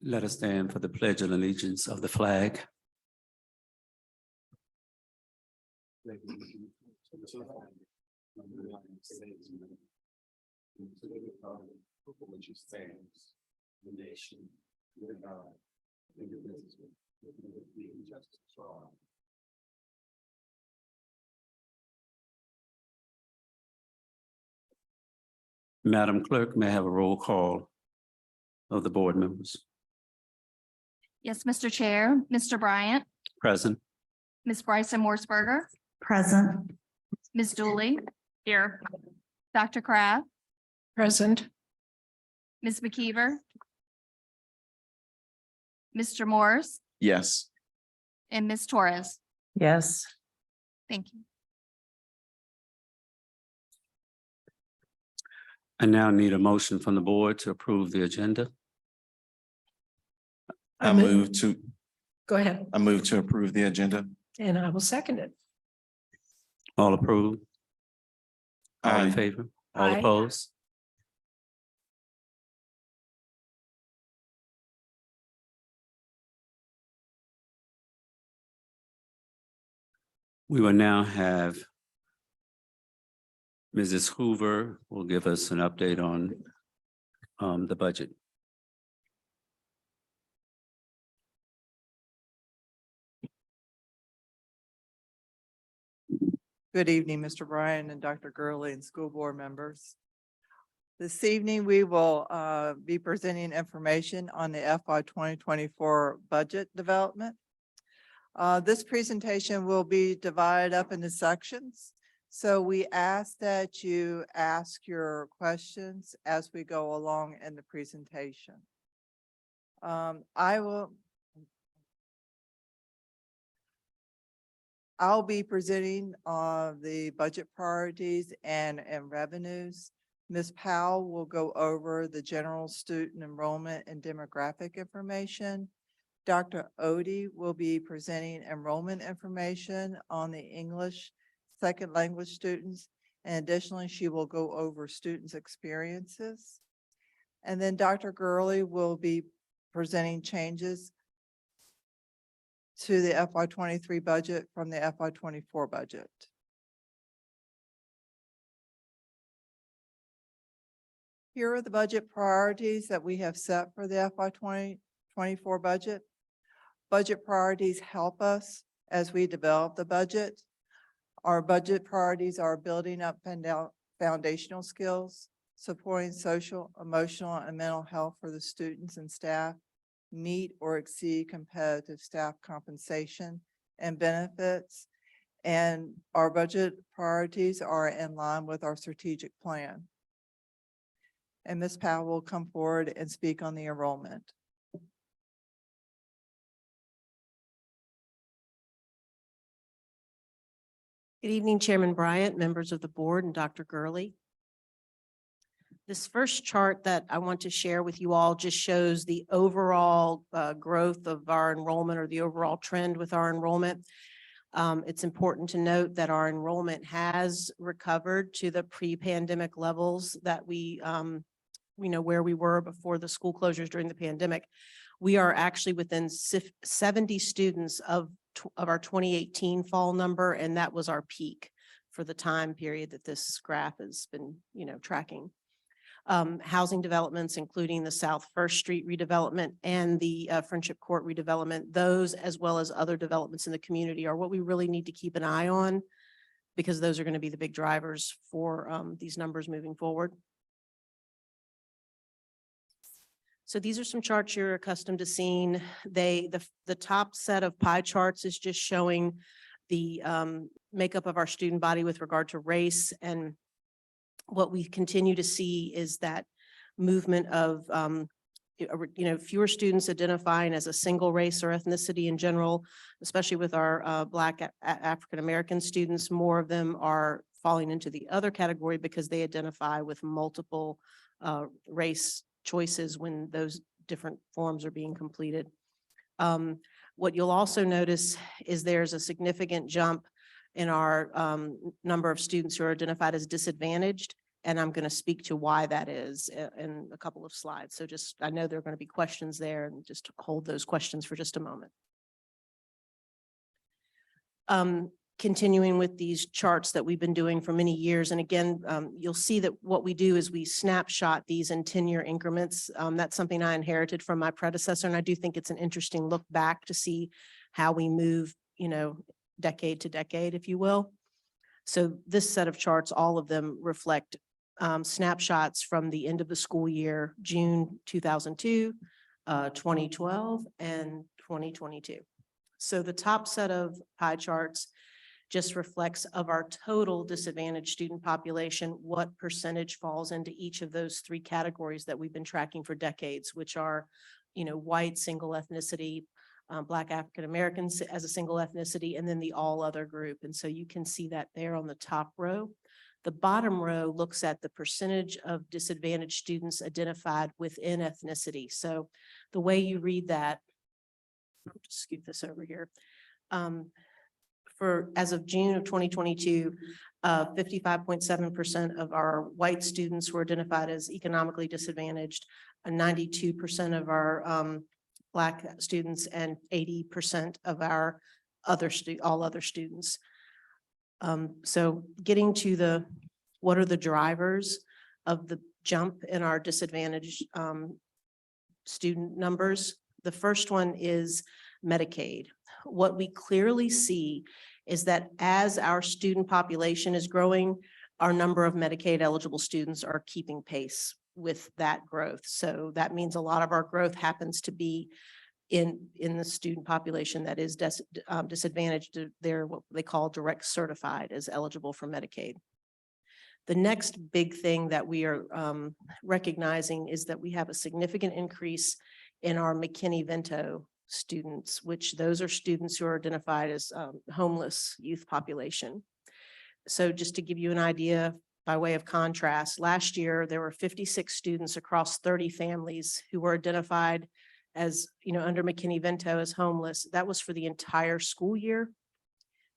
Let us stand for the Pledge of Allegiance of the flag. Madam Clerk, may I have a roll call of the board members? Yes, Mr. Chair, Mr. Bryant, Present. Ms. Bryson Morseberger, Present. Ms. Dooley. Here. Dr. Kraft, Present. Ms. McKeever, Mr. Morris, Yes. and Ms. Torres. Yes. Thank you. I now need a motion from the board to approve the agenda. I move to Go ahead, approve the agenda. and I will second it. All approved? All in Aye. favor? All Aye. opposed? We will now have Mrs. Hoover will give us an update on the budget. Good evening, Mr. Bryan and Dr. Gurley and school board members. This evening, we will be presenting information on the FY 2024 budget development. This presentation will be divided up into sections. So we ask that you ask your questions as we go along in the presentation. I'll be presenting the budget priorities and revenues. Ms. Powell will go over the general student enrollment and demographic information. Dr. Odie will be presenting enrollment information on the English second language students. And additionally, she will go over students' experiences. And then Dr. Gurley will be presenting changes to the FY 23 budget from the FY 24 budget. Here are the budget priorities that we have set for the FY 2024 budget. Budget priorities help us as we develop the budget. Our budget priorities are building up foundational skills, supporting social, emotional, and mental health for the students and staff, meet or exceed competitive staff compensation and benefits. And our budget priorities are in line with our strategic plan. And Ms. Powell will come forward and speak on the enrollment. Good evening, Chairman Bryant, members of the board, and Dr. Gurley. This first chart that I want to share with you all just shows the overall growth of our enrollment, or the overall trend with our enrollment. It's important to note that our enrollment has recovered to the pre-pandemic levels that we, where we were before the school closures during the pandemic. We are actually within 70 students of our 2018 fall number, and that was our peak for the time period that this graph has been, tracking. Housing developments, including the South First Street redevelopment and the Friendship Court redevelopment, those as well as other developments in the community are what we really need to keep an eye on, because those are going to be the big drivers for these numbers moving forward. So these are some charts you're accustomed to seeing. The top set of pie charts is just showing the makeup of our student body with regard to race. And what we continue to see is that movement of, fewer students identifying as a single race or ethnicity in general, especially with our Black African-American students. More of them are falling into the other category because they identify with multiple race choices when those different forms are being completed. What you'll also notice is there's a significant jump in our number of students who are identified as disadvantaged, And I'm going to speak to why that is in a couple of slides. So just, I know there are going to be questions there, and just hold those questions for just a moment. Continuing with these charts that we've been doing for many years. And again, you'll see that what we do is we snapshot these in 10-year increments. That's something I inherited from my predecessor. And I do think it's an interesting look back to see how we move, decade to decade, if you will. So this set of charts, all of them reflect snapshots from the end of the school year, June 2002, 2012, and 2022. So the top set of pie charts just reflects of our total disadvantaged student population, what percentage falls into each of those three categories that we've been tracking for decades, which are, white, single ethnicity, Black African Americans as a single ethnicity, and then the all other group. And so you can see that there on the top row. The bottom row looks at the percentage of disadvantaged students identified within ethnicity. So the way you read that, I'll just scoot this over here. For as of June of 2022, 55.7% of our white students were identified as economically disadvantaged, 92% of our Black students, and 80% of our all other students. So getting to what are the drivers of the jump in our disadvantaged student numbers? The first one is Medicaid. What we clearly see is that as our student population is growing, our number of Medicaid eligible students are keeping pace with that growth. So that means a lot of our growth happens to be in the student population that is disadvantaged. They're what they call direct certified as eligible for Medicaid. The next big thing that we are recognizing is that we have a significant increase in our McKinney-Vento students, which those are students who are identified as homeless youth population. So just to give you an idea, by way of contrast, last year there were 56 students across 30 families who were identified as, under McKinney-Vento as homeless. That was for the entire school year.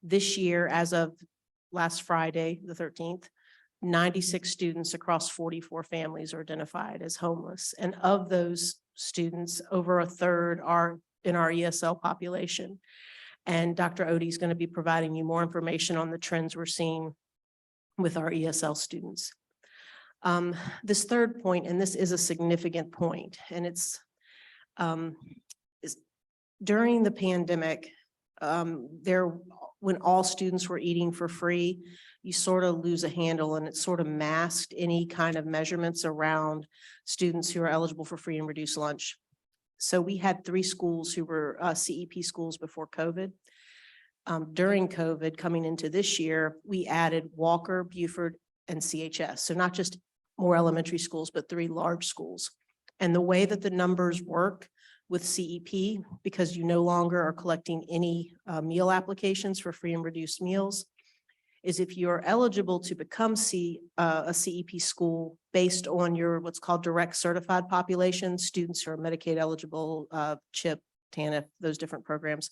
This year, as of last Friday, the 13th, 96 students across 44 families are identified as homeless. And of those students, over a third are in our ESL population. And Dr. Odie is going to be providing you more information on the trends we're seeing with our ESL students. This third point, and this is a significant point, and it's during the pandemic, when all students were eating for free, you sort of lose a handle, and it sort of masked any kind of measurements around students who are eligible for free and reduced lunch. So we had 3 schools who were CEP schools before COVID. During COVID, coming into this year, we added Walker, Buford, and CHS. So not just more elementary schools, but 3 large schools. And the way that the numbers work with CEP, because you no longer are collecting any meal applications for free and reduced meals, is if you're eligible to become a CEP school based on your what's called direct certified population, students who are Medicaid eligible, CHIP, TANF, those different programs,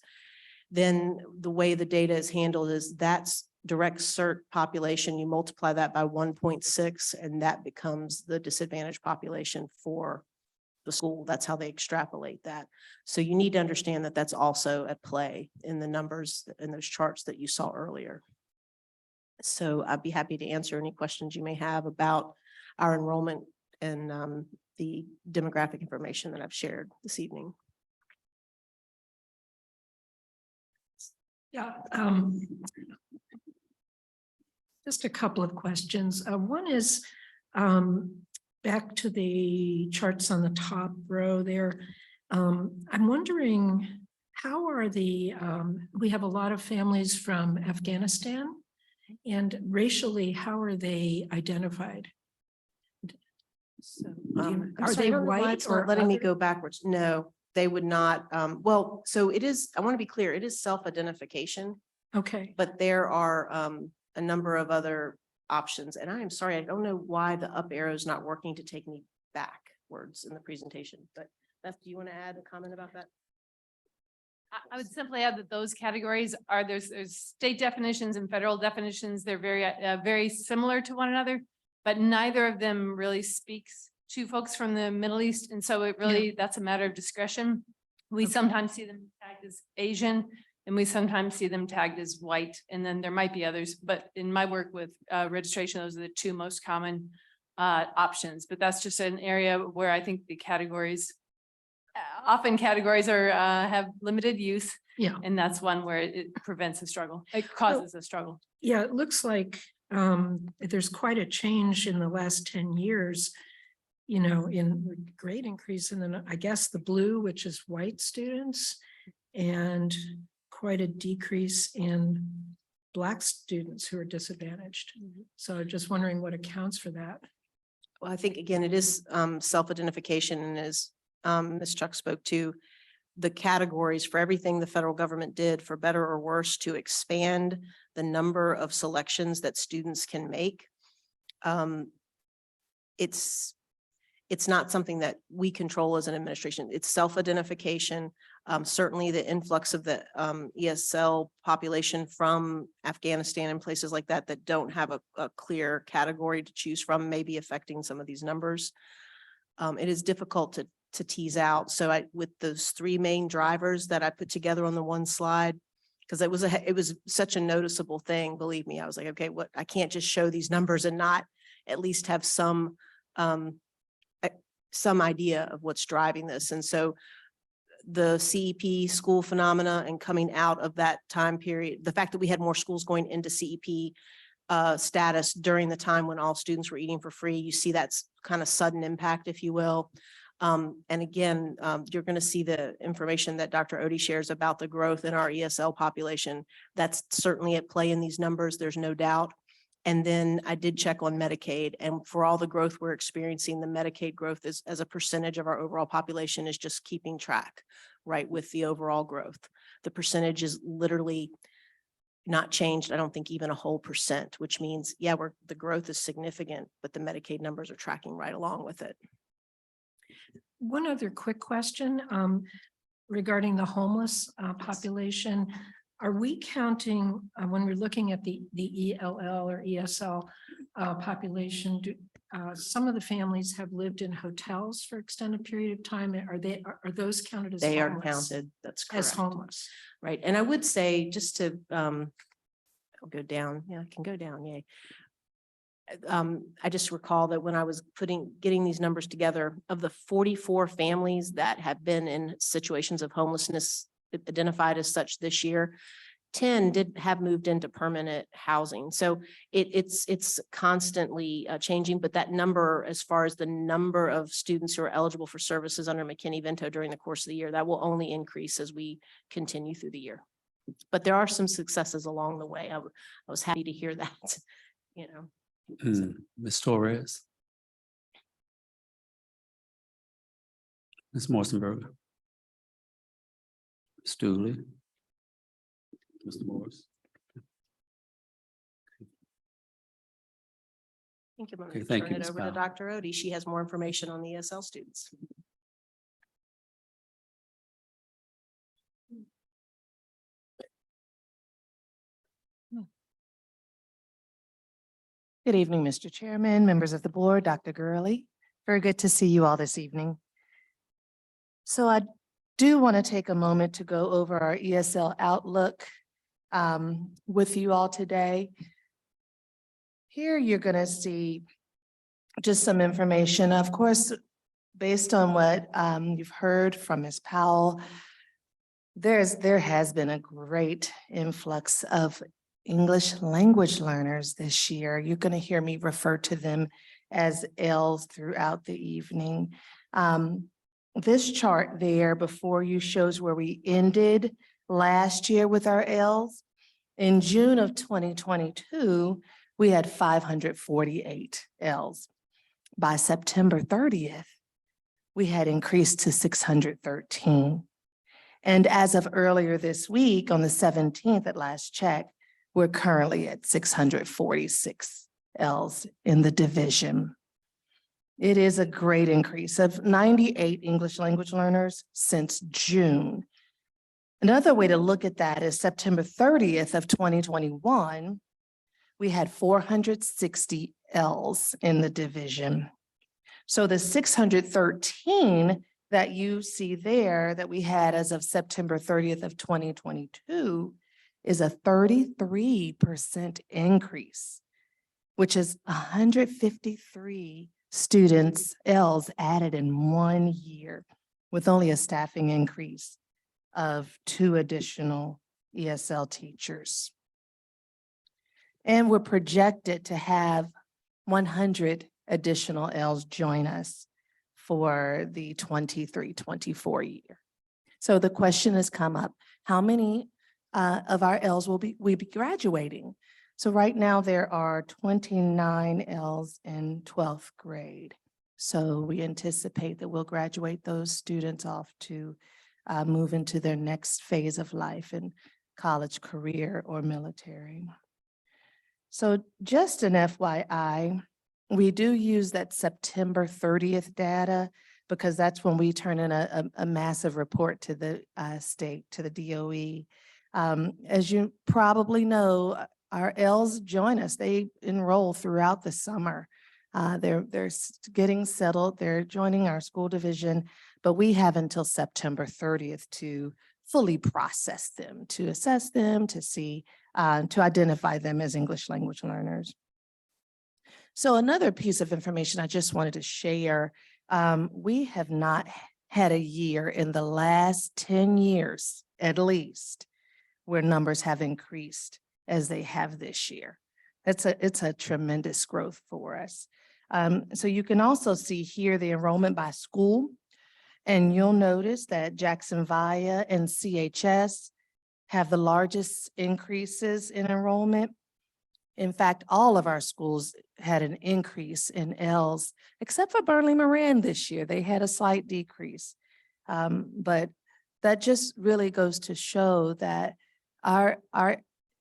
then the way the data is handled is that's direct cert population. You multiply that by 1.6, and that becomes the disadvantaged population for the school. That's how they extrapolate that. So you need to understand that that's also at play in the numbers in those charts that you saw earlier. So I'd be happy to answer any questions you may have about our enrollment and the demographic information that I've shared this evening. Yeah. Just a couple of questions. One is back to the charts on the top row there. I'm wondering, how are we have a lot of families from Afghanistan, and racially, how are they identified? So, Are are they they white white or or letting me other? go backwards? No, they would not. Well, so it is, I want to be clear, it is self-identification, Okay, but there are a number of other options. And I am sorry, I don't know why the up arrow is not working to take me backwards in the presentation, but Beth, do you want to add a comment about that? I would simply add that those categories are, there's state definitions and federal definitions. They're very similar to one another. but neither of them really speaks to folks from the Middle East. And so it really, that's a matter of discretion. We Okay. sometimes see them tagged as Asian and we sometimes see them tagged as white. And then there might be others, but in my work with registration, those are the two most common options. But that's just an area where I think the categories, often categories are have limited use. Yeah. And that's one where it prevents a struggle. It causes a struggle. Yeah, it looks like there's quite a change in the last 10 years, you know, in great increase in the, I guess, the blue, which is white students, and quite a decrease in Black students who are disadvantaged. So just wondering what accounts for that. Well, I think again, it is self-identification, and as Ms. Chuck spoke to, the categories for everything the federal government did for better or worse to expand the number of selections that students can make. It's not something that we control as an administration. It's self-identification. Certainly the influx of the ESL population from Afghanistan and places like that that don't have a clear category to choose from may be affecting some of these numbers. It is difficult to tease out. So with those three main drivers that I put together on the one slide, because it was such a noticeable thing, believe me, I was like, okay, I can't just show these numbers and not at least have some idea of what's driving this. And so the CEP school phenomena and coming out of that time period, the fact that we had more schools going into CEP status during the time when all students were eating for free, you see that's kind of sudden impact, if you will. And again, you're going to see the information that Dr. Odie shares about the growth in our ESL population. That's certainly at play in these numbers, there's no doubt. And then I did check on Medicaid, and for all the growth we're experiencing, the Medicaid growth is as a percentage of our overall population is just keeping track, right, with the overall growth. The percentage is literally not changed, I don't think even a whole percent, which means, yeah, the growth is significant, but the Medicaid numbers are tracking right along with it. One other quick question regarding the homeless population. Are we counting, when we're looking at the ELL or ESL population, some of the families have lived in hotels for extended period of time? Are those counted as They are homeless? counted, that's correct. As homeless. Right, and I would say, just to, I'll go down, yeah, I can go down, yay. I just recall that when I was getting these numbers together, of the 44 families that have been in situations of homelessness identified as such this year, 10 did have moved into permanent housing. So it's constantly changing, but that number, as far as the number of students who are eligible for services under McKinney-Vento during the course of the year, that will only increase as we continue through the year. But there are some successes along the way. I was happy to hear that, you know. Ms. Torres. Ms. Morsenberger. Ms. Dooley. Mr. Morris. I think I'm Okay, going to thank turn you, it Ms. over to Powell. Dr. Odie. She has more information on the ESL students. Good evening, Mr. Chairman, members of the board, Dr. Gurley. Very good to see you all this evening. So I do want to take a moment to go over our ESL outlook with you all today. Here you're going to see just some information, of course, based on what you've heard from Ms. Powell. There has been a great influx of English language learners this year. You're going to hear me refer to them as Ls throughout the evening. This chart there before you shows where we ended last year with our Ls. In June of 2022, we had 548 Ls. By September 30th, we had increased to 613. And as of earlier this week, on the 17th at last check, we're currently at 646 Ls in the division. It is a great increase of 98 English language learners since June. Another way to look at that is September 30th of 2021, we had 460 Ls in the division. So the 613 that you see there that we had as of September 30th of 2022 is a 33% increase, which is 153 students, Ls added in 1 year with only a staffing increase of 2 additional ESL teachers. And we're projected to have 100 additional Ls join us for the 23-24 year. So the question has come up, how many of our Ls will we be graduating? So right now there are 29 Ls in 12th grade. So we anticipate that we'll graduate those students off to move into their next phase of life in college, career, or military. So just an FYI, we do use that September 30th data because that's when we turn in a massive report to the state, to the DOE. As you probably know, our Ls join us. They enroll throughout the summer. They're getting settled. They're joining our school division, but we have until September 30th to fully process them, to assess them, to see, to identify them as English language learners. So another piece of information I just wanted to share, we have not had a year in the last 10 years, at least, where numbers have increased as they have this year. It's a tremendous growth for us. So you can also see here the enrollment by school, and you'll notice that Jackson Via and CHS have the largest increases in enrollment. In fact, all of our schools had an increase in Ls, except for Burnley Moran this year. They had a slight decrease. But that just really goes to show that our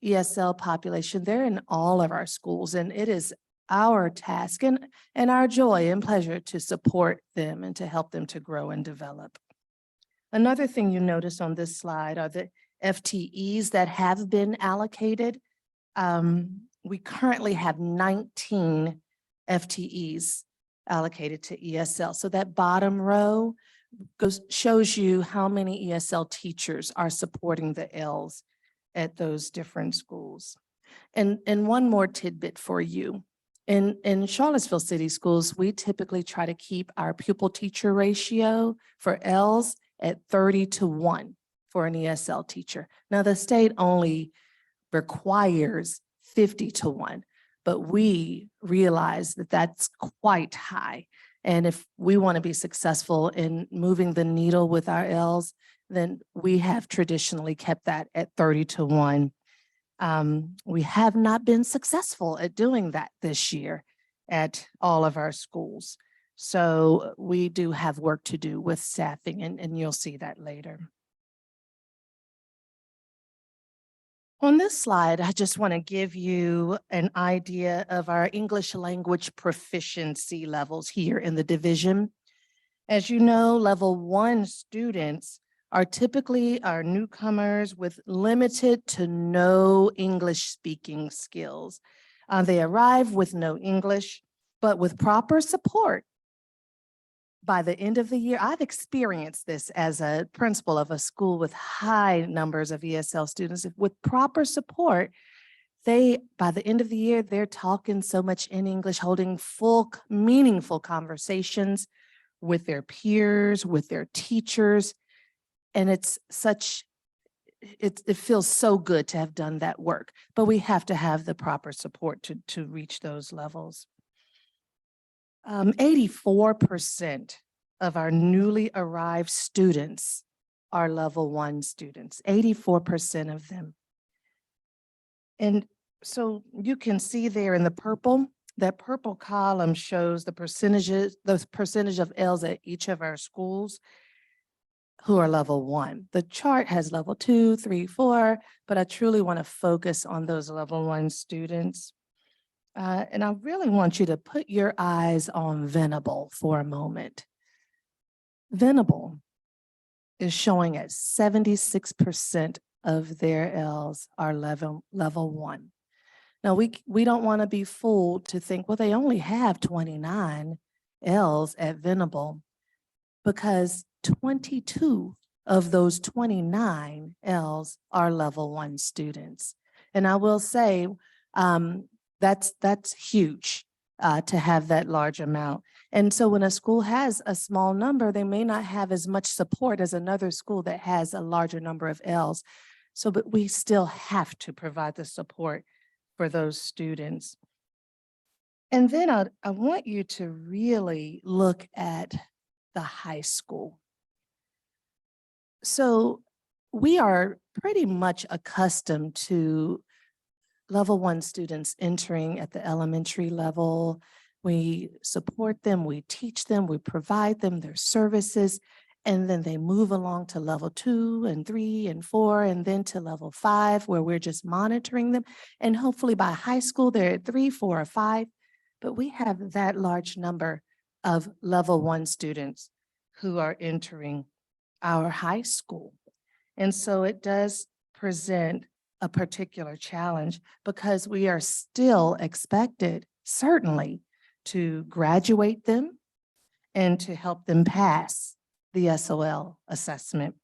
ESL population, they're in all of our schools, and it is our task and our joy and pleasure to support them and to help them to grow and develop. Another thing you notice on this slide are the FTEs that have been allocated. We currently have 19 FTEs allocated to ESL. So that bottom row shows you how many ESL teachers are supporting the Ls at those different schools. And one more tidbit for you. In Charlottesville City Schools, we typically try to keep our pupil teacher ratio for Ls at 30-1 for an ESL teacher. Now the state only requires 50-1, but we realize that that's quite high. And if we want to be successful in moving the needle with our Ls, then we have traditionally kept that at 30-1. We have not been successful at doing that this year at all of our schools. So we do have work to do with staffing, and you'll see that later. On this slide, I just want to give you an idea of our English language proficiency levels here in the division. As you know, level 1 students are typically our newcomers with limited to no English speaking skills. They arrive with no English, but with proper support. By the end of the year, I've experienced this as a principal of a school with high numbers of ESL students. With proper support, by the end of the year, they're talking so much in English, holding full, meaningful conversations with their peers, with their teachers. And it feels so good to have done that work, but we have to have the proper support to reach those levels. 84% of our newly arrived students are level 1 students, 84% of them. And so you can see there in the purple, that purple column shows the percentage of Ls at each of our schools who are level 1. The chart has level 2, 3, 4, but I truly want to focus on those level 1 students. And I really want you to put your eyes on Venable for a moment. Venable is showing at 76% of their Ls are level 1. Now, we don't want to be fooled to think, well, they only have 29 Ls at Venable, because 22 of those 29 Ls are level 1 students. And I will say, that's huge to have that large amount. And so when a school has a small number, they may not have as much support as another school that has a larger number of Ls. So, but we still have to provide the support for those students. And then I want you to really look at the high school. So we are pretty much accustomed to level 1 students entering at the elementary level. We support them, we teach them, we provide them their services, and then they move along to level 2 and 3 and 4, and then to level 5, where we're just monitoring them. And hopefully by high school, they're at 3, 4, or 5. But we have that large number of level 1 students who are entering our high school. And so it does present a particular challenge, because we are still expected, certainly, to graduate them and to help them pass the SOL assessment.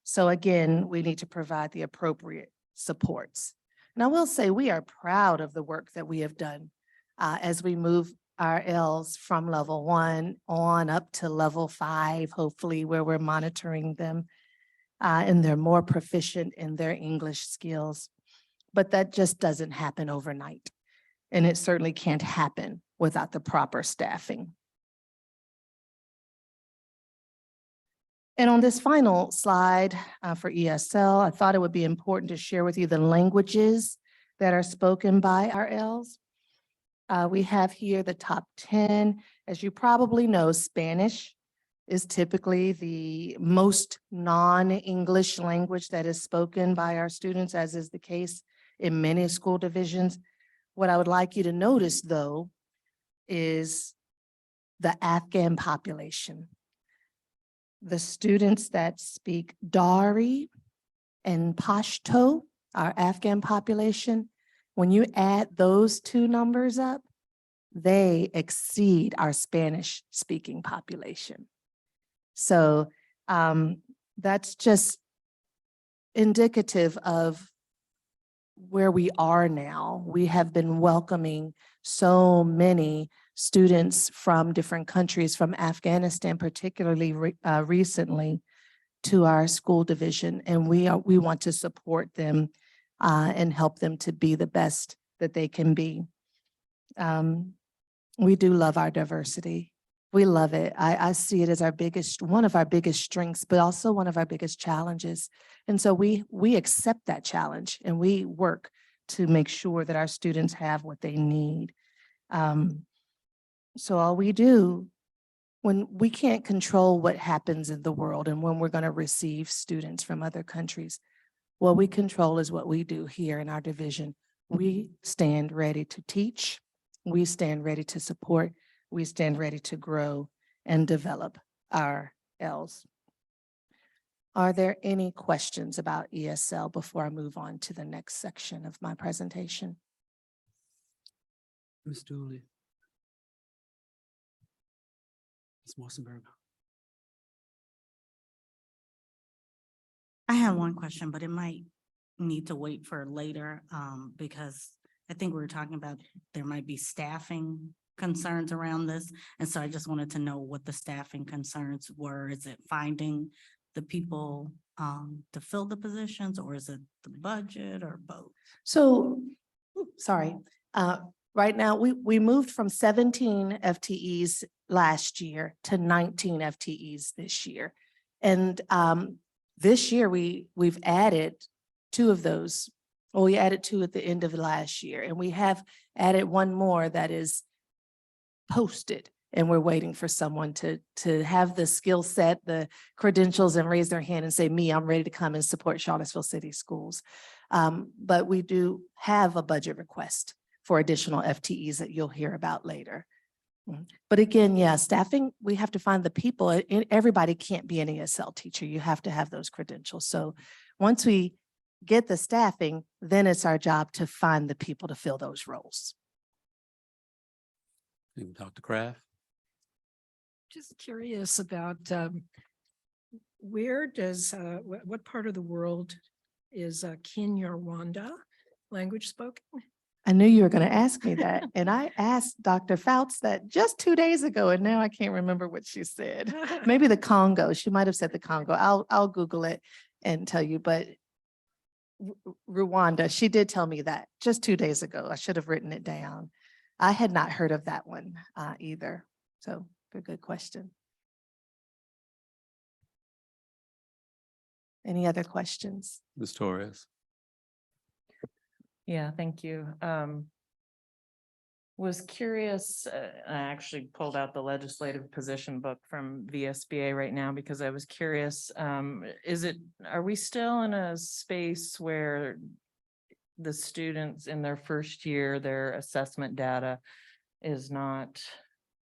So again, we need to provide the appropriate supports. And I will say we are proud of the work that we have done as we move our Ls from level 1 on up to level 5, hopefully, where we're monitoring them and they're more proficient in their English skills. But that just doesn't happen overnight. And it certainly can't happen without the proper staffing. And on this final slide for ESL, I thought it would be important to share with you the languages that are spoken by our Ls. We have here the top 10. As you probably know, Spanish is typically the most non-English language that is spoken by our students, as is the case in many school divisions. What I would like you to notice, though, is the Afghan population. The students that speak Dari and Pashto, our Afghan population, when you add those two numbers up, they exceed our Spanish-speaking population. So that's just indicative of where we are now. We have been welcoming so many students from different countries, from Afghanistan particularly recently, to our school division, and we want to support them and help them to be the best that they can be. We do love our diversity. We love it. I see it as one of our biggest strengths, but also one of our biggest challenges. And so we accept that challenge and we work to make sure that our students have what they need. So all we do, when we can't control what happens in the world and when we're going to receive students from other countries, what we control is what we do here in our division. We stand ready to teach. We stand ready to support. We stand ready to grow and develop our Ls. Are there any questions about ESL before I move on to the next section of my presentation? Ms. Dooley. Ms. Morsenberg. I have one question, but it might need to wait for later, because I think we were talking about there might be staffing concerns around this. And so I just wanted to know what the staffing concerns were. Is it finding the people to fill the positions, or is it the budget, or both? So, sorry, right now we moved from 17 FTEs last year to 19 FTEs this year. And this year we've added 2 of those. Well, we added 2 at the end of last year, and we have added 1 more that is posted, and we're waiting for someone to have the skill set, the credentials, and raise their hand and say, I'm ready to come and support Charlottesville City Schools. But we do have a budget request for additional FTEs that you'll hear about later. But again, yeah, staffing, we have to find the people. Everybody can't be an ESL teacher. You have to have those credentials. So once we get the staffing, then it's our job to find the people to fill those roles. Dr. Kraft? Just curious about where does, what part of the world is Kinyarwanda language spoken? I knew you were going to ask me that. And I asked Dr. Fouts that just 2 days ago, and now I can't remember what she said. Maybe the Congo. She might have said the Congo. I'll Google it and tell you, but Rwanda, she did tell me that just 2 days ago. I should have written it down. I had not heard of that one either. So good question. Any other questions? Ms. Torres? Yeah, thank you. Was curious, I actually pulled out the legislative position book from VSBA right now because I was curious, are we still in a space where the students in their first year, their assessment data is not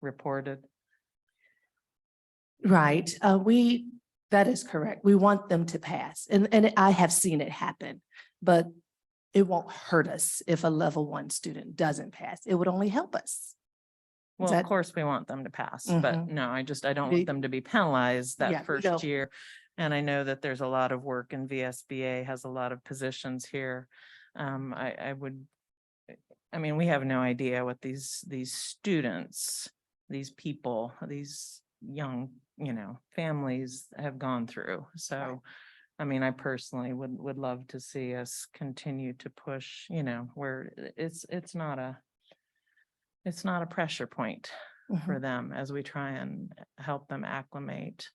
reported? Right. That is correct. We want them to pass. And I have seen it happen, but it won't hurt us if a level 1 student doesn't pass. It would only help us. Well, that- of course, we want them to pass, but Mhm. no, I don't We- want them to be penalized Yeah, that we first don't. year. And I know that there's a lot of work and VSBA has a lot of positions here. We have no idea what these students, these people, these young, families have gone through. So, I personally would love to see us continue to push, where it's not a pressure point for them as we try and help them acclimate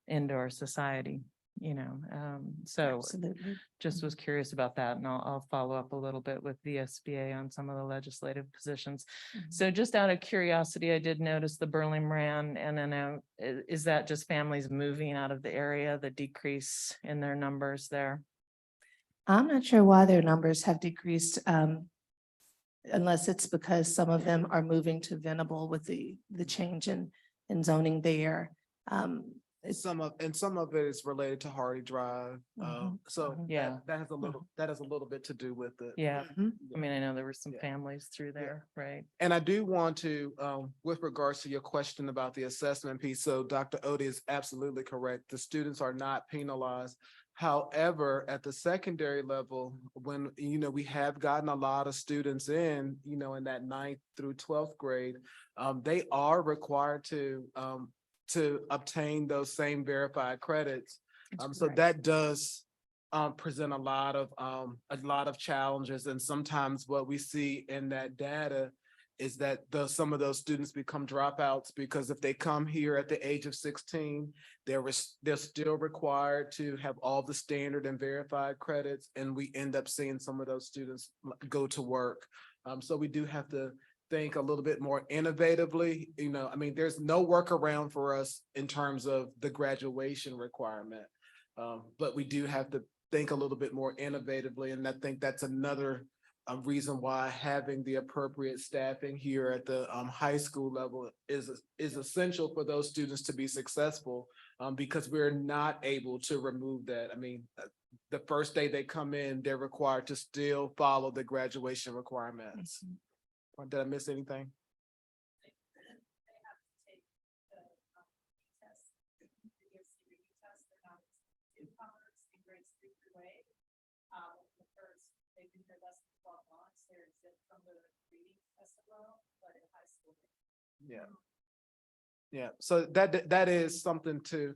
into our society, so Absolutely. just was curious about that, and I'll follow up a little bit with the SBA on some of the legislative positions. So just out of curiosity, I did notice the Burling Moran, and then is that just families moving out of the area, the decrease in their numbers there? I'm not sure why their numbers have decreased, unless it's because some of them are moving to Venable with the change in zoning there. Some of it is related to Hardy Drive. So Yeah. that has a little bit to do with it. Yeah, Mhm. I know there were some Yeah. families through there, right? And I do want to, with regards to your question about the assessment piece, so Dr. Odie is absolutely correct. The students are not penalized. However, at the secondary level, when, we have gotten a lot of students in that 9th through 12th grade, they are required to obtain those same verified credits. So that does present a lot of challenges, and sometimes what we see in that data is that some of those students become dropouts because if they come here at the age of 16, they're still required to have all the standard and verified credits, and we end up seeing some of those students go to work. So we do have to think a little bit more innovatively. There's no workaround for us in terms of the graduation requirement. But we do have to think a little bit more innovatively. And I think that's another reason why having the appropriate staffing here at the high school level is essential for those students to be successful, because we're not able to remove that. The first day they come in, they're required to still follow the graduation requirements. Or did I miss anything? Yeah. Yeah, so that is something to,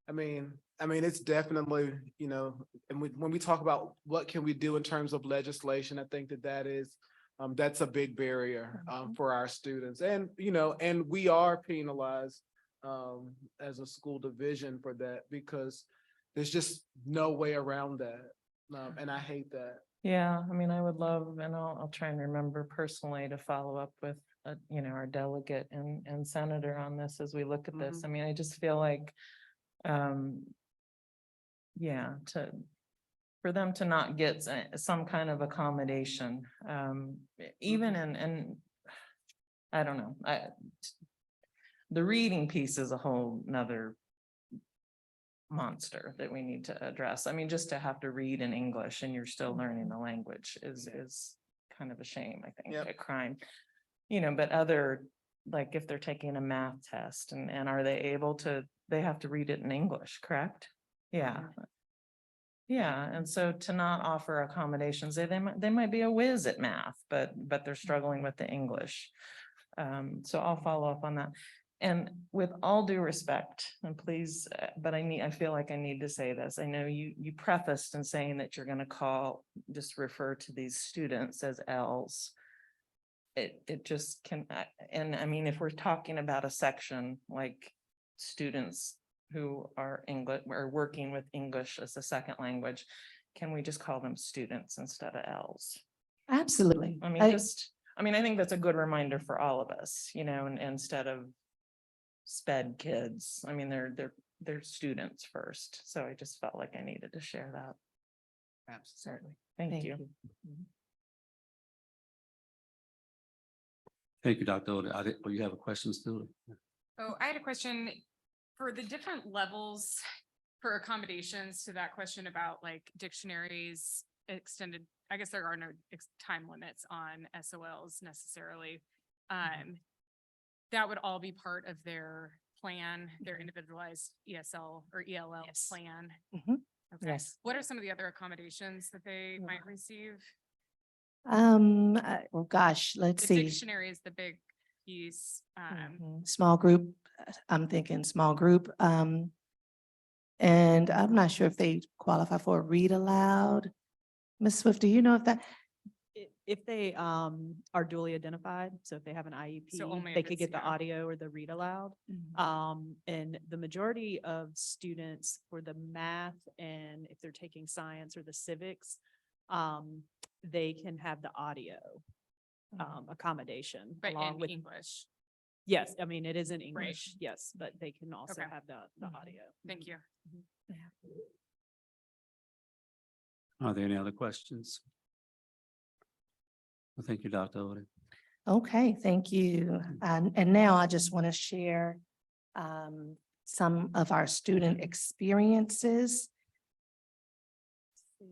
it's definitely, and when we talk about what can we do in terms of legislation, I think that is that's a big barrier for our students, and and we are penalized as a school division for that because there's just no way around that, and I hate that. Yeah, I would love, and I'll try and remember personally to follow up with, our delegate and senator on this as we look at this. I just feel like, for them to not get some kind of accommodation, even and I don't know, the reading piece is a whole nother monster that we need to address. I mean, just to have to read in English and you're still learning the language is kind of a shame, I think, Yep. a crime. You know, but other, like if they're taking a math test and are they able to, they have to read it in English, correct? Yeah. Yeah, and so to not offer accommodations, they might be a whiz at math, but they're struggling with the English. So I'll follow up on that. And with all due respect, and please, but I feel like I need to say this. I know you prefaced in saying that you're gonna just refer to these students as Ls. It just can, and I mean, if we're talking about a section like students who are English or working with English as a second language, can we just call them students instead of Ls? Absolutely. I mean, I think that's a good reminder for all of us, you know, and instead of sped kids, I mean, they're students first. So I just felt like I needed to share that. Absolutely. Thank you. Thank you, Dr. Odeh. You have a question still? Oh, I had a question for the different levels for accommodations to that question about like dictionaries, extended, I guess there are no time limits on SOLs necessarily. That would all be part of their plan, their individualized ESL or ELL Yes. plan. Mhm. Okay. Yes. What are some of the other accommodations that they might receive? Well, gosh, let's The see. dictionary is the big piece. Small group, I'm thinking small group. And I'm not sure if they qualify for a read aloud. Ms. Swift, do you know if that, If they are duly identified, so if they have an So only IEP, if they could it's, get the yeah. audio or the read aloud. And the majority of students for the math and if they're taking science or the civics, they can have the audio accommodation But along in with, English. yes, I mean, it is in English, yes, but they can also Okay. have the audio. Thank you. Are there any other questions? Well, thank you, Dr. Odeh. okay, thank you. And now I just want to share some of our student experiences.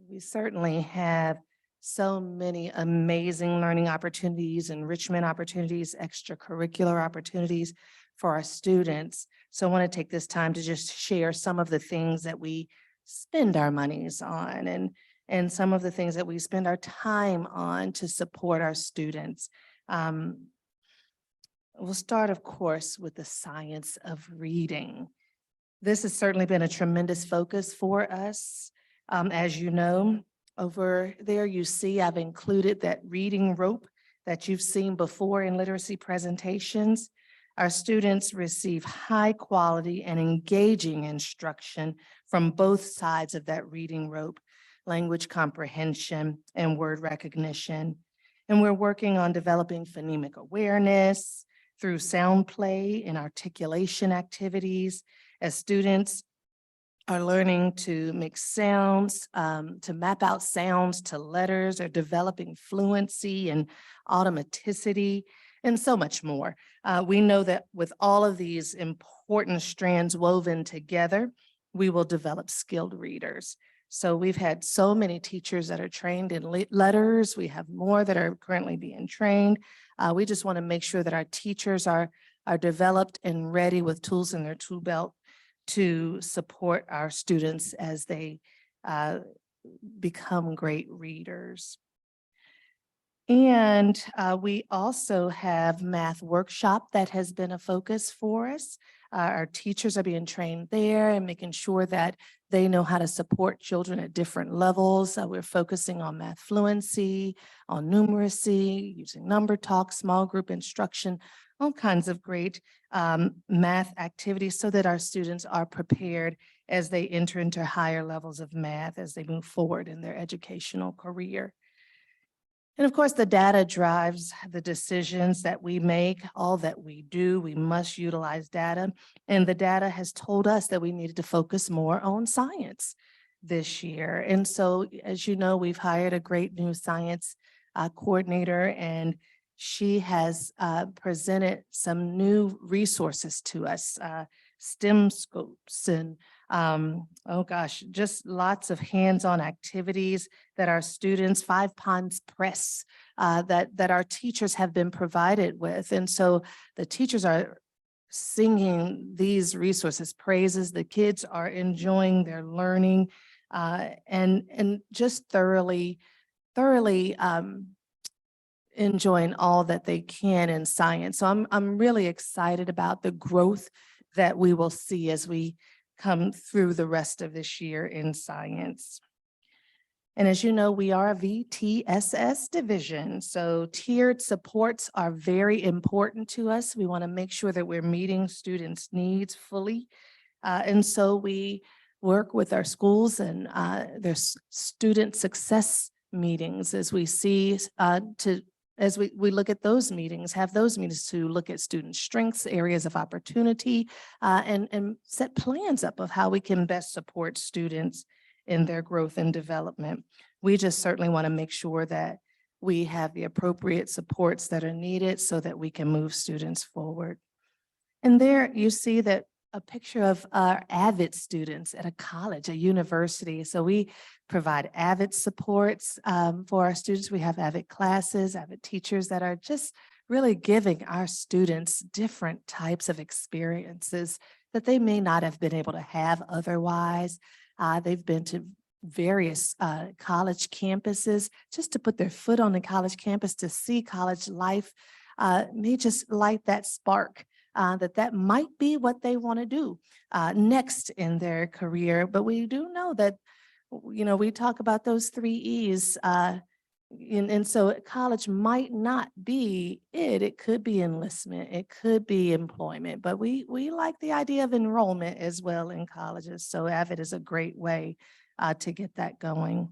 We certainly have so many amazing learning opportunities, enrichment opportunities, extracurricular opportunities for our students. So I want to take this time to just share some of the things that we spend our monies on and some of the things that we spend our time on to support our students. We'll start, of course, with the science of reading. This has certainly been a tremendous focus for us. As you know, over there you see I've included that reading rope that you've seen before in literacy presentations. Our students receive high quality and engaging instruction from both sides of that reading rope, language comprehension and word recognition. And we're working on developing phonemic awareness through sound play and articulation activities as students are learning to make sounds, to map out sounds to letters, or developing fluency and automaticity, and so much more. We know that with all of these important strands woven together, we will develop skilled readers. So we've had so many teachers that are trained in letters. We have more that are currently being trained. We just want to make sure that our teachers are developed and ready with tools in their tool belt to support our students as they become great readers. And we also have math workshop that has been a focus for us. Our teachers are being trained there and making sure that they know how to support children at different levels. We're focusing on math fluency, on numeracy, using number talk, small group instruction, all kinds of great math activities so that our students are prepared as they enter into higher levels of math as they move forward in their educational career. And of course, the data drives the decisions that we make, all that we do. We must utilize data. And the data has told us that we needed to focus more on science this year. And so, as you know, we've hired a great new science coordinator, and she has presented some new resources to us, STEM scopes and Oh gosh, just lots of hands-on activities that our students, Five Ponds Press, that our teachers have been provided with. And so the teachers are singing these resources praises. The kids are enjoying their learning and just thoroughly enjoying all that they can in science. So I'm really excited about the growth that we will see as we come through the rest of this year in science. And as you know, we are a VTSS division, so tiered supports are very important to us. We want to make sure that we're meeting students' needs fully. And so we work with our schools and their student success meetings as we see as we look at those meetings, have those meetings to look at student strengths, areas of opportunity, and set plans up of how we can best support students in their growth and development. We just certainly want to make sure that we have the appropriate supports that are needed so that we can move students forward. And there you see that a picture of our AVID students at a college, a university. So we provide AVID supports for our students. We have AVID classes, AVID teachers that are just really giving our students different types of experiences that they may not have been able to have otherwise. They've been to various college campuses just to put their foot on the college campus to see college life may just light that spark that might be what they want to do next in their career. But we do know that, you know, we talk about those 3 E's. And so college might not be it. It could be enlistment. It could be employment. But we like the idea of enrollment as well in colleges. So AVID is a great way to get that going.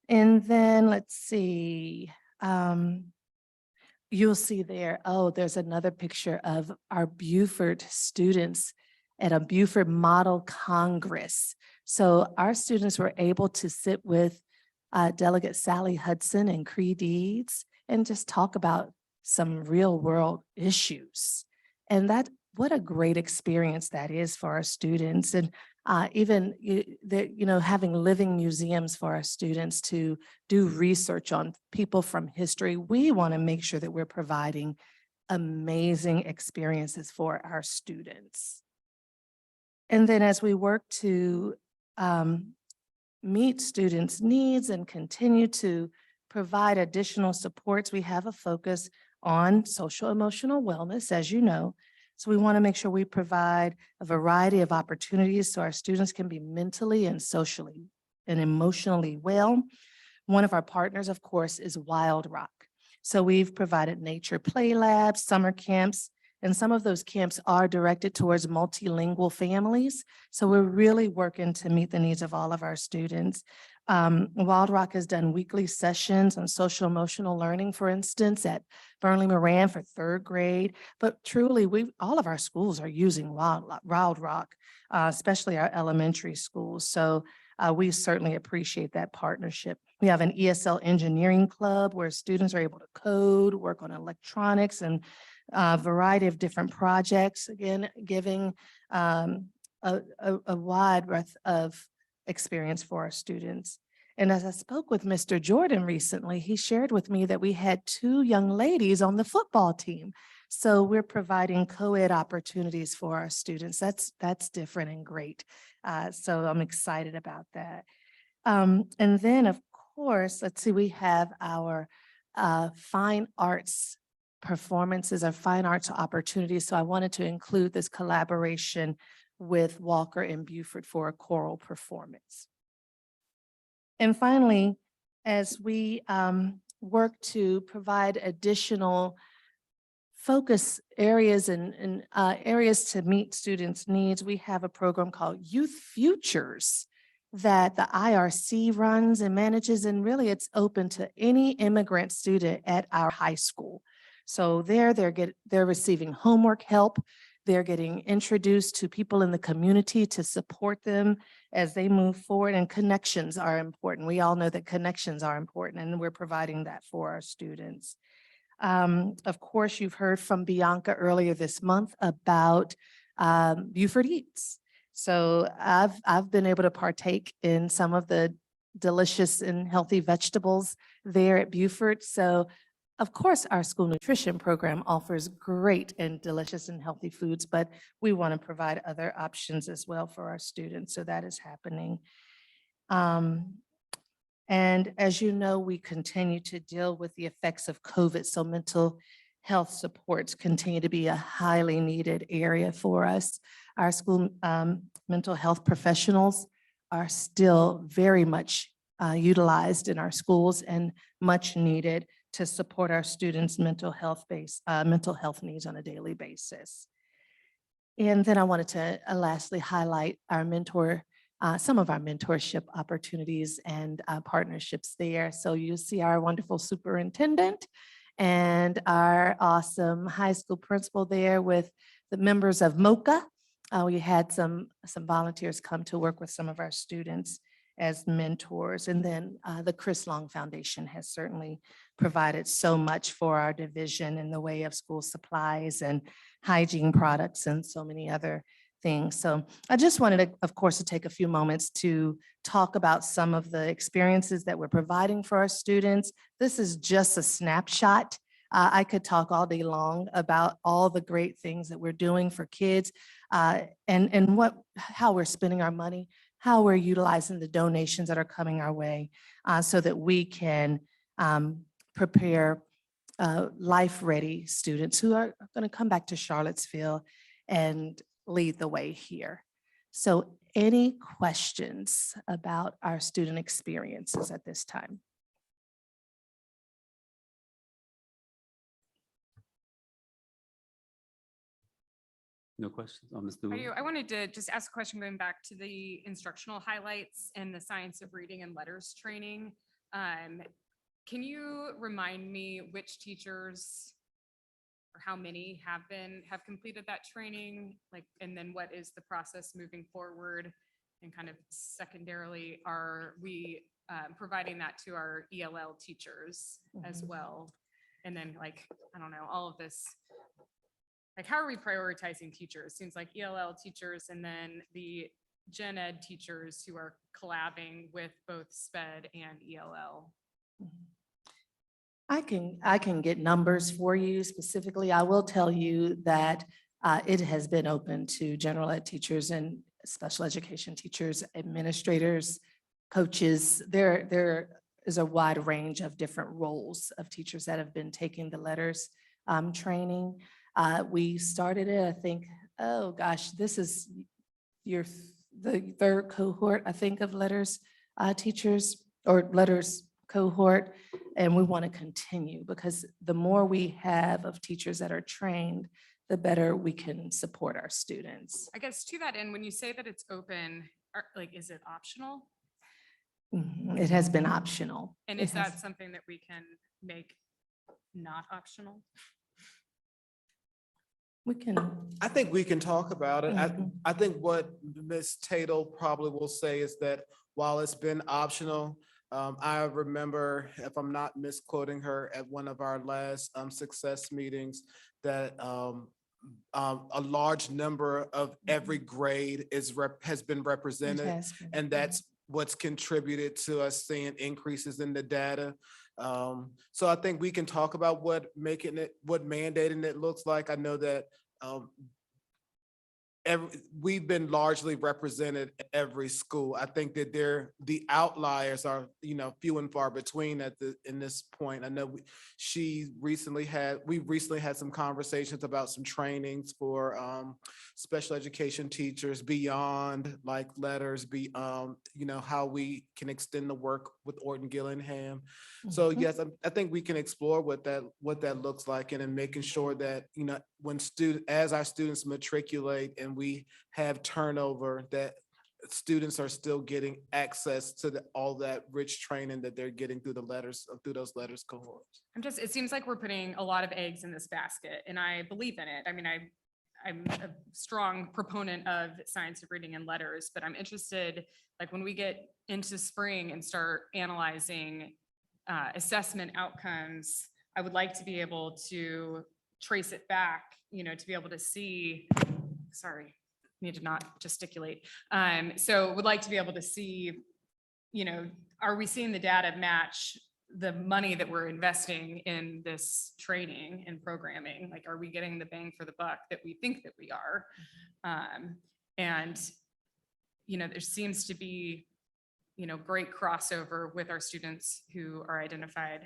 And then let's see. You'll see there, oh, there's another picture of our Beaufort students at a Beaufort Model Congress. So our students were able to sit with Delegate Sally Hudson and Cree Deeds and just talk about some real world issues. And what a great experience that is for our students. And even having living museums for our students to do research on people from history. We want to make sure that we're providing amazing experiences for our students. And then as we work to meet students' needs and continue to provide additional supports, we have a focus on social emotional wellness, as you know. So we want to make sure we provide a variety of opportunities so our students can be mentally and socially and emotionally well. One of our partners, of course, is Wild Rock. So we've provided nature play labs, summer camps, and some of those camps are directed towards multilingual families. So we're really working to meet the needs of all of our students. Wild Rock has done weekly sessions on social emotional learning, for instance, at Burnley Moran for 3rd grade. But truly, all of our schools are using Wild Rock, especially our elementary schools. So we certainly appreciate that partnership. We have an ESL engineering club where students are able to code, work on electronics, and a variety of different projects, again, giving a wide breadth of experience for our students. And as I spoke with Mr. Jordan recently, he shared with me that we had 2 young ladies on the football team. So we're providing co-ed opportunities for our students. That's different and great. So I'm excited about that. And then, of course, let's see, we have our fine arts performances, our fine arts opportunities. So I wanted to include this collaboration with Walker and Beaufort for a choral performance. And finally, as we work to provide additional focus areas and areas to meet students' needs, we have a program called Youth Futures that the IRC runs and manages, and really it's open to any immigrant student at our high school. So they're receiving homework help. They're getting introduced to people in the community to support them as they move forward, and connections are important. We all know that connections are important, and we're providing that for our students. Of course, you've heard from Bianca earlier this month about Beaufort Eats. So I've been able to partake in some of the delicious and healthy vegetables there at Beaufort. So of course, our school nutrition program offers great and delicious and healthy foods, but we want to provide other options as well for our students. So that is happening. And as you know, we continue to deal with the effects of COVID. So mental health supports continue to be a highly needed area for us. Our school mental health professionals are still very much utilized in our schools and much needed to support our students' mental health needs on a daily basis. And then I wanted to lastly highlight our some of our mentorship opportunities and partnerships there. So you see our wonderful superintendent and our awesome high school principal there with the members of MOCA. We had some volunteers come to work with some of our students as mentors. And then the Chris Long Foundation has certainly provided so much for our division in the way of school supplies and hygiene products and so many other things. So I just wanted to, of course, to take a few moments to talk about some of the experiences that we're providing for our students. This is just a snapshot. I could talk all day long about all the great things that we're doing for kids and how we're spending our money, how we're utilizing the donations that are coming our way so that we can prepare life-ready students who are going to come back to Charlottesville and lead the way here. So any questions about our student experiences at this time? No questions on Ms. I Dewey? do. I wanted to just ask a question going back to the instructional highlights and the science of reading and letters training. Can you remind me which teachers or how many have completed that training? Like, and then what is the process moving forward? And kind of secondarily, are we providing that to our ELL teachers as well? And then like, I don't know, all of this. Like, how are we prioritizing teachers? Seems like ELL teachers and then the gen ed teachers who are collabing with both SPED and ELL. I can get numbers for you specifically. I will tell you that it has been open to general ed teachers and special education teachers, administrators, coaches. There is a wide range of different roles of teachers that have been taking the letters training. We started it, I think, oh gosh, this is the third cohort, I think, of letters teachers or letters cohort. And we want to continue because the more we have of teachers that are trained, the better we can support our students. I guess to that end, when you say that it's open, like, is it optional? It has been optional. And is that something that we can make not optional? We can. I think we can talk about it. Mhm. I think what Ms. Tatel probably will say is that while it's been optional, I remember, if I'm not misquoting her, at one of our last success meetings, that a large number of every grade has been represented. And that's what's contributed to us seeing increases in the data. So I think we can talk about what mandating it looks like. I know that we've been largely represented at every school. I think that the outliers are, few and far between in this point. I know we recently had some conversations about some trainings for special education teachers beyond like letters, how we can extend the work with Orton Gillingham. So yes, I think we can explore what that looks like, and in making sure that, as our students matriculate and we have turnover, that students are still getting access to all that rich training that they're getting through those letters cohorts. It seems like we're putting a lot of eggs in this basket, and I believe in it. I mean, I'm a strong proponent of science of reading and letters, but I'm interested, like, when we get into spring and start analyzing assessment outcomes, I would like to be able to trace it back, to be able to see, sorry, need to not gesticulate. So would like to be able to see, are we seeing the data match the money that we're investing in this training and programming? Like, are we getting the bang for the buck that we think that we are? And, there seems to be, great crossover with our students who are identified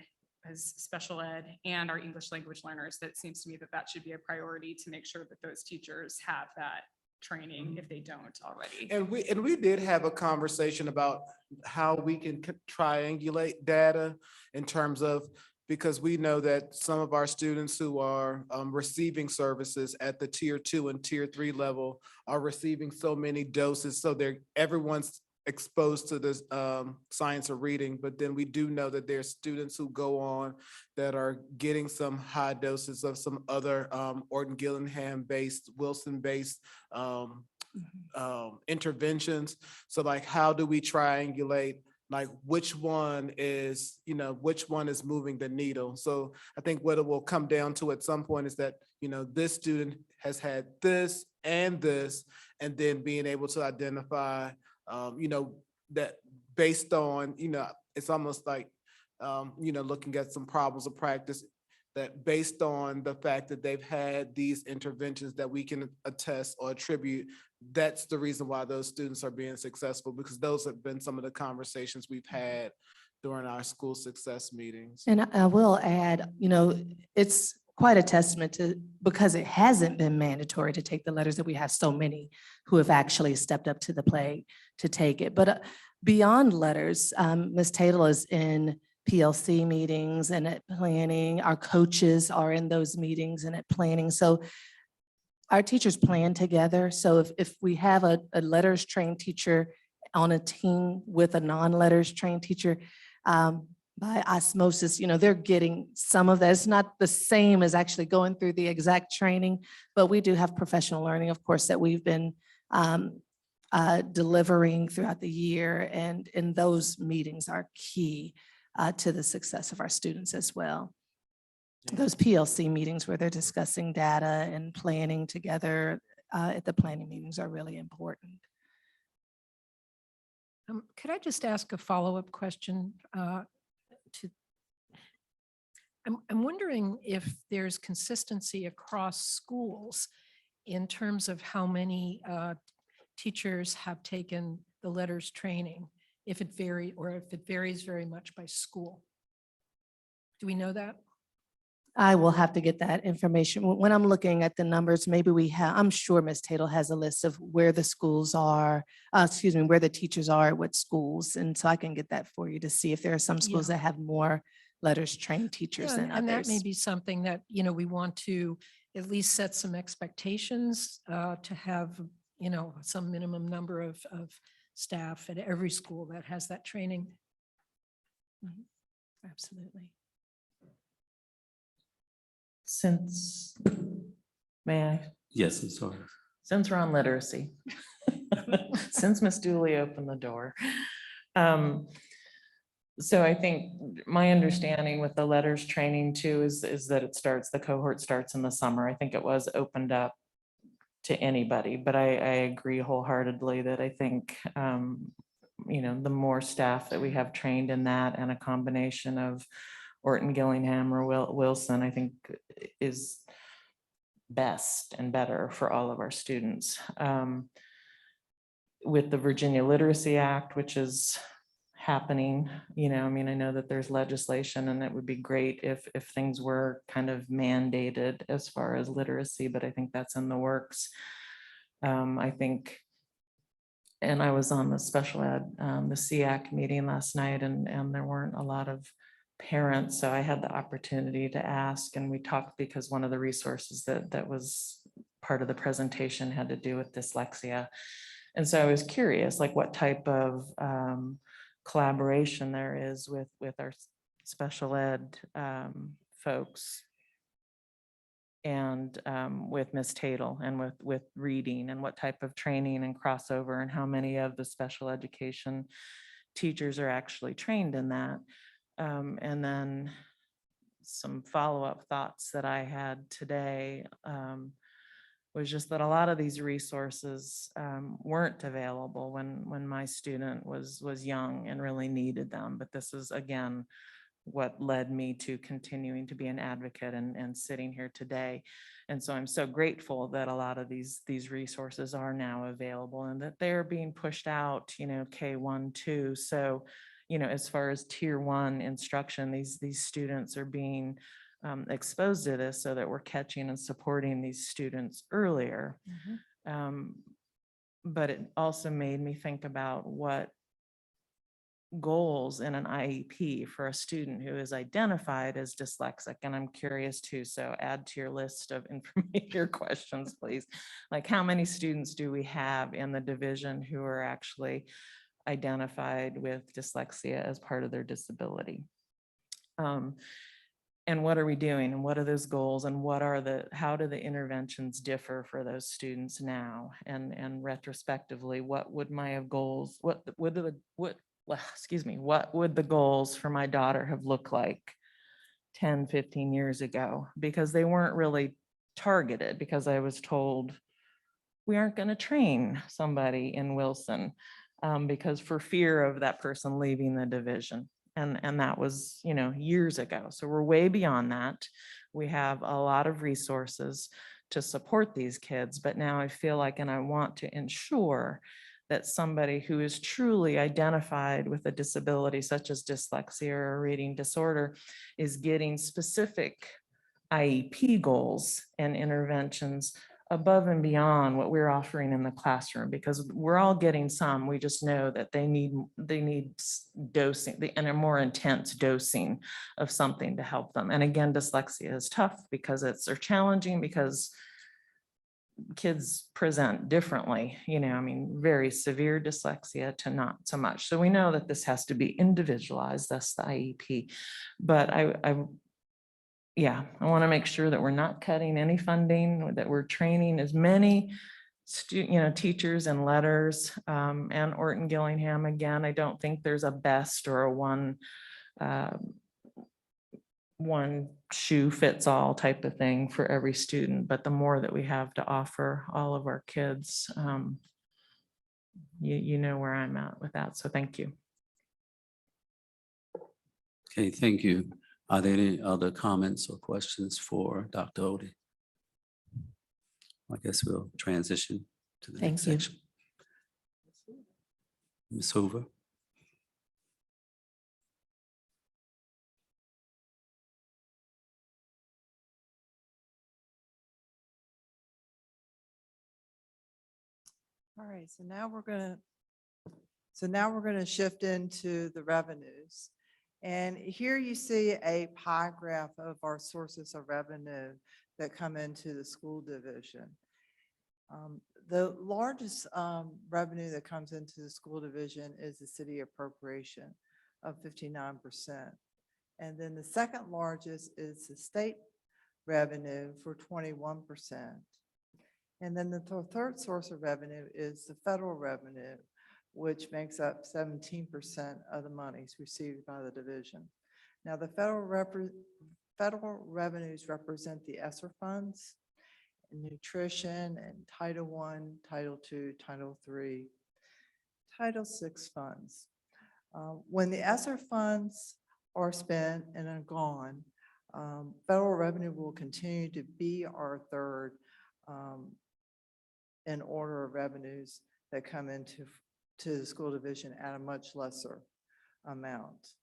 as special ed and our English language learners. That seems to me that that should be a priority to make sure that those teachers have that training if they don't already. And we did have a conversation about how we can triangulate data in terms of, because we know that some of our students who are receiving services at the tier 2 and tier 3 level are receiving so many doses. So everyone's exposed to this science of reading, but then we do know that there's students who go on that are getting some high doses of some other Orton Gillingham based, Wilson based interventions. So like, how do we triangulate like which one is moving the needle? So I think what it will come down to at some point is that, this student has had this, and then being able to identify that based on, it's almost like, looking at some problems of practice, that based on the fact that they've had these interventions that we can attest or attribute, that's the reason why those students are being successful, because those have been some of the conversations we've had during our school success meetings. And I will add, it's quite a testament to, because it hasn't been mandatory to take the letters, that we have so many who have actually stepped up to the plate to take it. But beyond letters, Ms. Tatel is in PLC meetings and at planning. Our coaches are in those meetings and at planning. So our teachers plan together. So if we have a letters trained teacher on a team with a non-letters trained teacher, by osmosis, they're getting some of that. It's not the same as actually going through the exact training, but we do have professional learning, of course, that we've been delivering throughout the year. And those meetings are key to the success of our students as well. Those PLC meetings where they're discussing data and planning together at the planning meetings are really important. Could I just ask a follow-up question? I'm wondering if there's consistency across schools in terms of how many teachers have taken the letters training, if it varies very much by school. Do we know that? I will have to get that information. When I'm looking at the numbers, maybe I'm sure Ms. Tatel has a list of where the schools are, where the teachers are at what schools. And so I can get that for you to see if there are some schools that have more letters trained teachers Yeah, than and that may others. be something that, we want to at least set some expectations to have, some minimum number of staff at every school that has that training. Absolutely. May I? Yes, I'm sorry. Since we're on literacy, since Ms. Dooley opened the door. So I think my understanding with the letters training too is that the cohort starts in the summer. I think it was opened up to anybody, but I agree wholeheartedly that I think, the more staff that we have trained in that, and a combination of Orton, Gillingham, or Wilson, I think is best and better for all of our students. With the Virginia Literacy Act, which is happening, I know that there's legislation, and it would be great if things were kind of mandated as far as literacy, but I think that's in the works. I think, and I was on the special ed, the SEAC meeting last night, and there weren't a lot of parents, so I had the opportunity to ask, and we talked because one of the resources that was part of the presentation had to do with dyslexia. And so I was curious, like what type of collaboration there is with our special ed folks and with Ms. Tatel and with reading, and what type of training and crossover, and how many of the special education teachers are actually trained in that. And then some follow-up thoughts that I had today was just that a lot of these resources weren't available when my student was young and really needed them. But this is, again, what led me to continuing to be an advocate and sitting here today. And so I'm so grateful that a lot of these resources are now available and that they're being pushed out, K1, 2. So, as far as tier 1 instruction, these students are being exposed to this so that we're catching and supporting these students earlier. But it also made me think about what goals in an IEP for a student who is identified as dyslexic. And I'm curious too, so add to your list of your questions, please. Like, how many students do we have in the division who are actually identified with dyslexia as part of their disability? And what are we doing? And what are those goals? And how do the interventions differ for those students now? And retrospectively, what would my goals, what would the goals for my daughter have looked like 10, 15 years ago? Because they weren't really targeted, because I was told we aren't going to train somebody in Wilson because for fear of that person leaving the division. And that was, years ago. So we're way beyond that. We have a lot of resources to support these kids, but now I feel like, and I want to ensure that somebody who is truly identified with a disability such as dyslexia or a reading disorder is getting specific IEP goals and interventions above and beyond what we're offering in the classroom, because we're all getting some. We just know that they need dosing and a more intense dosing of something to help them. And again, dyslexia is tough because they're challenging because kids present differently, very severe dyslexia to not so much. So we know that this has to be individualized. That's the IEP. But I want to make sure that we're not cutting any funding, that we're training as many teachers and letters and Orton Gillingham. Again, I don't think there's a best or a one shoe fits all type of thing for every student, but the more that we have to offer all of our kids, you know where I'm at with that. So thank you. Okay, thank you. Are there any other comments or questions for Dr. Odie? I guess we'll transition to the next Thank you. section. Ms. Hoover. All right, so now we're gonna shift into the revenues. And here you see a pie graph of our sources of revenue that come into the school division. The largest revenue that comes into the school division is the city appropriation of 59%. And then the second largest is the state revenue for 21%. And then the third source of revenue is the federal revenue, which makes up 17% of the monies received by the division. Now, the federal revenues represent the ESSER funds, nutrition, and Title I, Title II, Title III, Title VI funds. When the ESSER funds are spent and are gone, federal revenue will continue to be our third in order of revenues that come into the school division at a much lesser amount.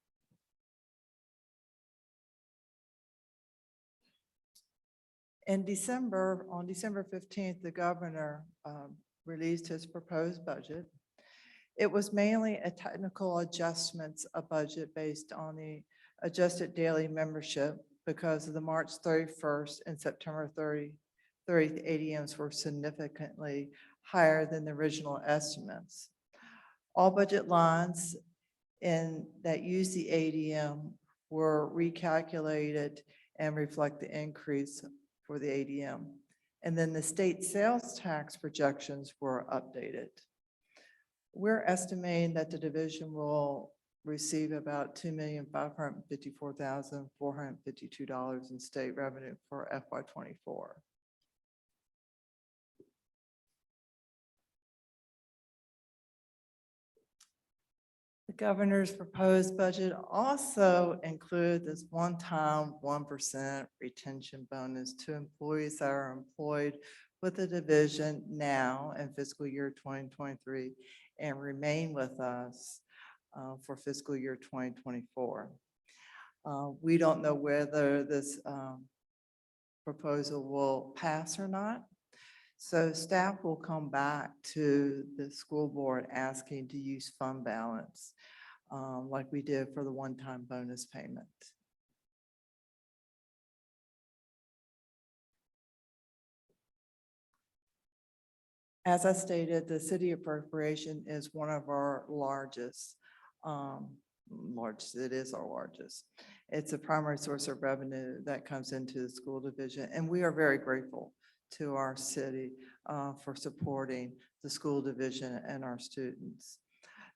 In December, on December 15th, the governor released his proposed budget. It was mainly a technical adjustments of budget based on the adjusted daily membership because of the March 31st and September 30th ADMs were significantly higher than the original estimates. All budget lines that use the ADM were recalculated and reflect the increase for the ADM. And then the state sales tax projections were updated. We're estimating that the division will receive about $2,554,452 in state revenue for FY24. governor's proposed budget also include this one-time 1% retention bonus to employees that are employed with the division now in fiscal year 2023 and remain with us for fiscal year 2024. We don't know whether this proposal will pass or not. So staff will come back to the school board asking to use fund balance like we did for the one-time bonus payment. As I stated, the city appropriation is one of our largest. It is our largest. It's a primary source of revenue that comes into the school division, and we are very grateful to our city for supporting the school division and our students.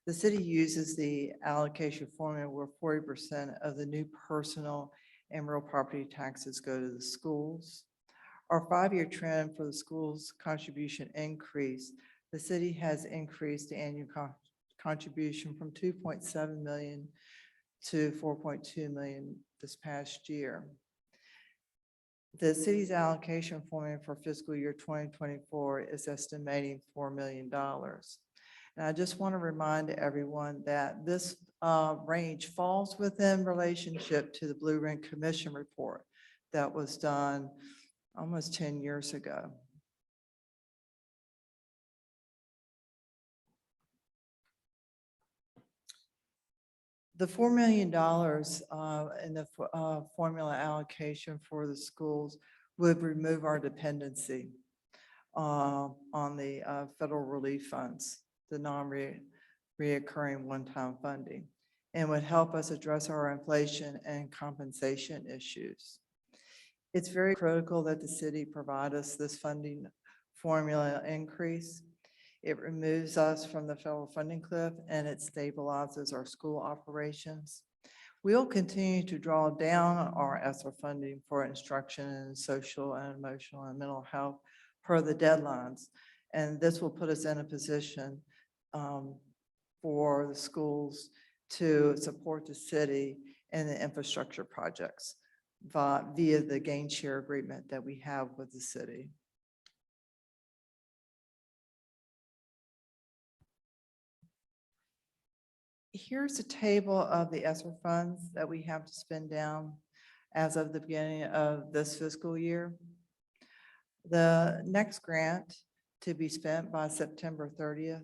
The city uses the allocation formula where 40% of the new personal and real property taxes go to the schools. Our 5-year trend for the schools contribution increase, the city has increased the annual contribution from 2.7 million to 4.2 million this past year. The city's allocation formula for fiscal year 2024 is estimating $4 million. And I just want to remind everyone that this range falls within relationship to the Blue Ring Commission report that was done almost 10 years ago. The $4 million in the formula allocation for the schools would remove our dependency on the federal relief funds, the non-reoccurring one-time funding, and would help us address our inflation and compensation issues. It's very critical that the city provide us this funding formula increase. It removes us from the federal funding cliff and it stabilizes our school operations. We'll continue to draw down our ESSER funding for instruction and social and emotional and mental health per the deadlines. And this will put us in a position for the schools to support the city and the infrastructure projects via the gain share agreement that we have with the city. Here's a table of the ESSER funds that we have to spend down as of the beginning of this fiscal year. The next grant to be spent by September 30th,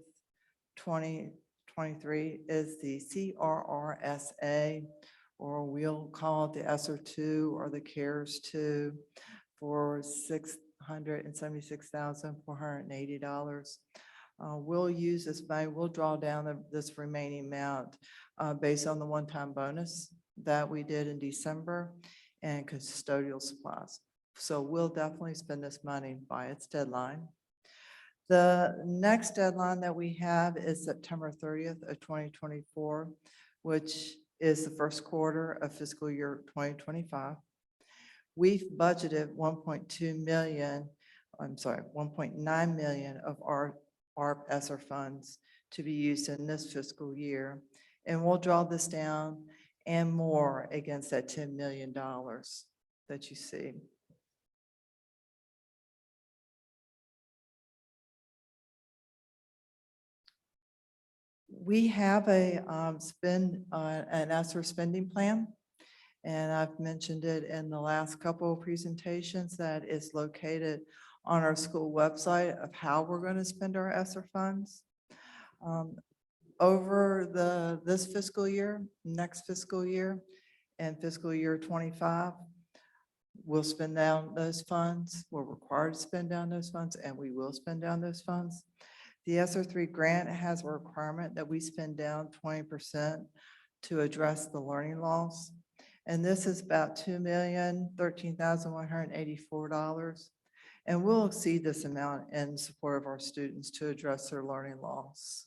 2023 is the CRRSA, or we'll call it the ESSER 2 or the CARES 2 for $676,480. We'll use this money, we'll draw down this remaining amount based on the one-time bonus that we did in December and custodial supplies. So we'll definitely spend this money by its deadline. The next deadline that we have is September 30th of 2024, which is the first quarter of fiscal year 2025. We've budgeted 1.9 million of our ESSER funds to be used in this fiscal year. And we'll draw this down and more against that $10 million that you see. We have an ESSER spending plan. And I've mentioned it in the last couple of presentations that is located on our school website of how we're going to spend our ESSER funds. Over this fiscal year, next fiscal year, and fiscal year 25, we'll spend down those funds. We're required to spend down those funds, and we will spend down those funds. The ESSER 3 grant has a requirement that we spend down 20% to address the learning loss. And this is about $2,013,184. And we'll exceed this amount in support of our students to address their learning loss.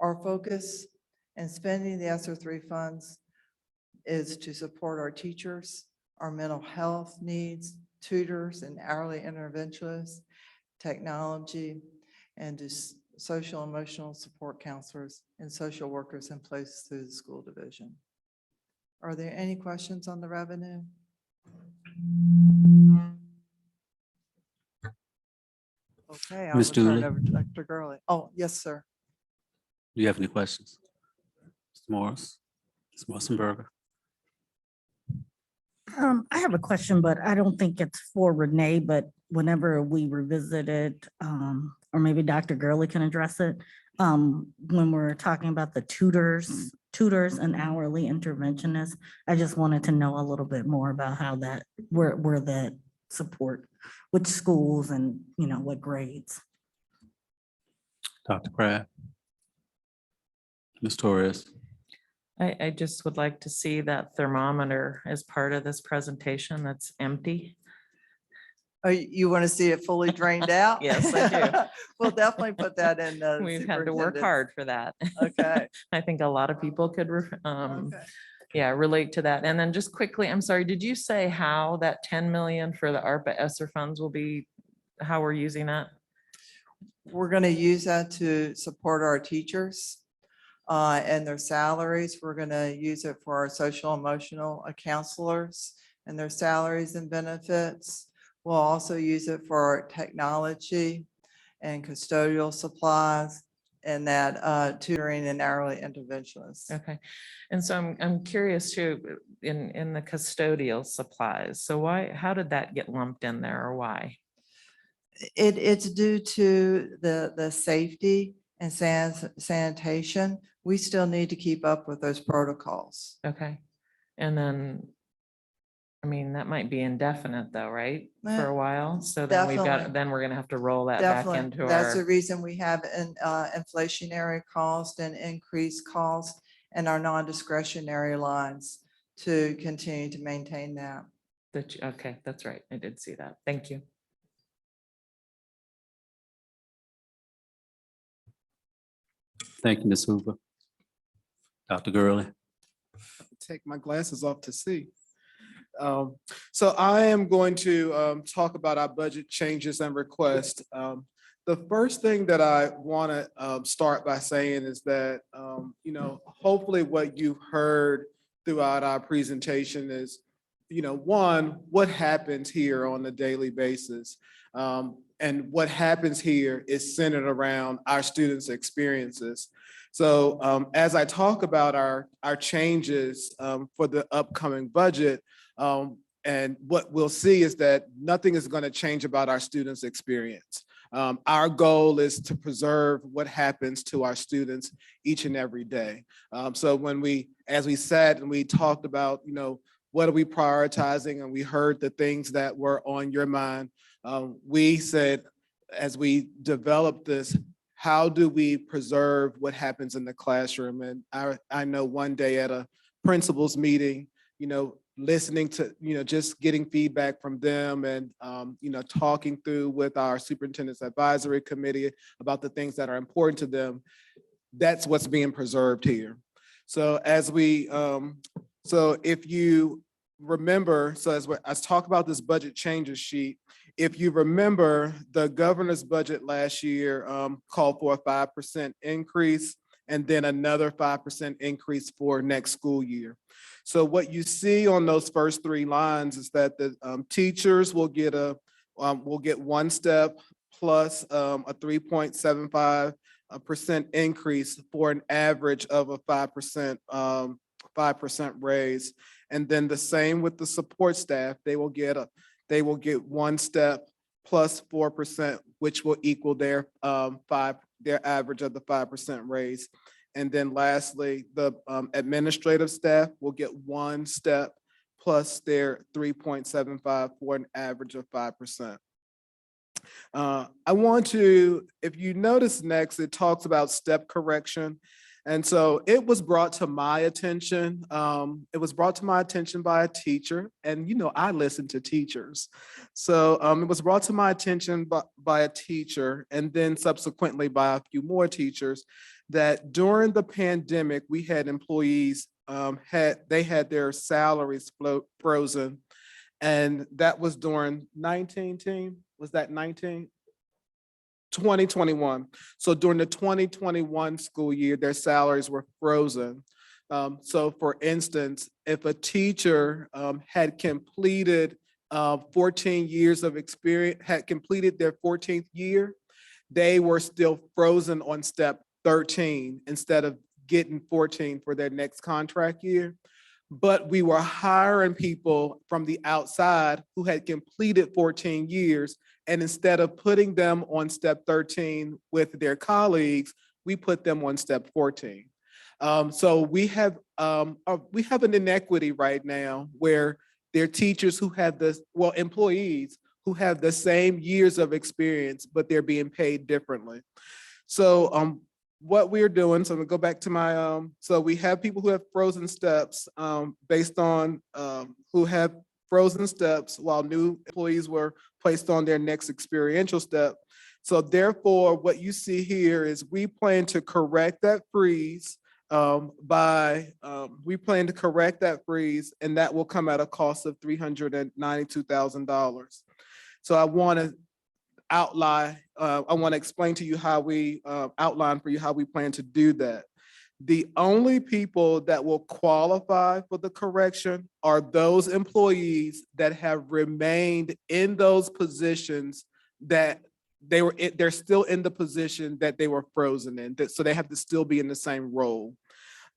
Our focus in spending the ESSER 3 funds is to support our teachers, our mental health needs, tutors and hourly interventionists, technology, and to social emotional support counselors, and social workers in place through the school division. Are there any questions on the revenue? Okay, I will Ms. turn Dooley? it over to Dr. Gurley. Oh, yes, sir. Do you have any questions? Mr. Morris? Ms. Mussenberger? I have a question, but I don't think it's for Renee, but whenever we revisit it, or maybe Dr. Gurley can address it. When we're talking about the tutors and hourly interventionists, I just wanted to know a little bit more about how that, where that support, which schools and, you know, what grades. Dr. Kraft? Ms. Torres? I just would like to see that thermometer as part of this presentation that's empty. Oh, you want to see it fully drained out? Yes, I do. We'll definitely put that in the. We've had to work superintendent's- hard for that. Okay. I think a lot of people could, Okay. yeah, relate to that. And then just quickly, I'm sorry, did you say how that 10 million for the ARPA ESSER funds will be, how we're using that? We're going to use that to support our teachers and their salaries. We're going to use it for our social emotional counselors and their salaries and benefits. We'll also use it for our technology and custodial supplies and that tutoring and hourly interventionists. Okay. And so I'm curious too, in the custodial supplies. So why, how did that get lumped in there or why? It's due to the safety and sanitation. We still need to keep up with those protocols. Okay. And then, I mean, that might be indefinite though, right? For Yeah, a while. So then we've got, definitely. then we're gonna have to roll that back Definitely. into That's the our, reason we have an inflationary cost and increased cost in our non-discretionary lines to continue to maintain that. okay, that's right. I did see that. Thank you. Thank you, Ms. Hoover. Dr. Gurley? Take my glasses off to see. So I am going to talk about our budget changes and requests. The first thing that I want to start by saying is that, you know, hopefully what you've heard throughout our presentation is, you know, one, what happens here on a daily basis. And what happens here is centered around our students' experiences. So as I talk about our changes for the upcoming budget, and what we'll see is that nothing is going to change about our students' experience. Our goal is to preserve what happens to our students each and every day. So when as we sat and we talked about, you know, what are we prioritizing, and we heard the things that were on your mind, we said, as we developed this, how do we preserve what happens in the classroom? And I know one day at a principals meeting, you know, listening to, you know, just getting feedback from them and, you know, talking through with our superintendent's advisory committee about the things that are important to them. That's what's being preserved here. So as we, so if you remember, so as I talk about this budget changes sheet, if you remember, the governor's budget last year called for a 5% increase and then another 5% increase for next school year. So what you see on those first three lines is that the teachers will get one step plus a 3.75% increase for an average of a 5% raise. And then the same with the support staff, they will get one step plus 4%, which will equal their average of the 5% raise. And then lastly, the administrative staff will get one step plus their 3.75 for an average of 5%. I want to, if you notice next, it talks about step correction. And so it was brought to my attention. It was brought to my attention by a teacher, and you know, I listen to teachers. So it was brought to my attention by a teacher, and then subsequently by a few more teachers, that during the pandemic, we had employees, they had their salaries frozen. And that was during 19, was that 19? 2021. So during the 2021 school year, their salaries were frozen. So for instance, if a teacher had completed 14 years of experience, had completed their 14th year, they were still frozen on step 13 instead of getting 14 for their next contract year. But we were hiring people from the outside who had completed 14 years. And instead of putting them on step 13 with their colleagues, we put them on step 14. So we have an inequity right now where there are teachers who have this, well, employees who have the same years of experience, but they're being paid differently. So what we're doing, so I'm gonna go back to my, so we have people who have frozen steps based on who have frozen steps while new employees were placed on their next experiential step. So therefore, what you see here is we plan to correct that freeze we plan to correct that freeze, and that will come at a cost of $392,000. So I want to outline, I want to explain to you how we outline for you how we plan to do that. The only people that will qualify for the correction are those employees that have remained in those positions that they're still in the position that they were frozen in. So they have to still be in the same role.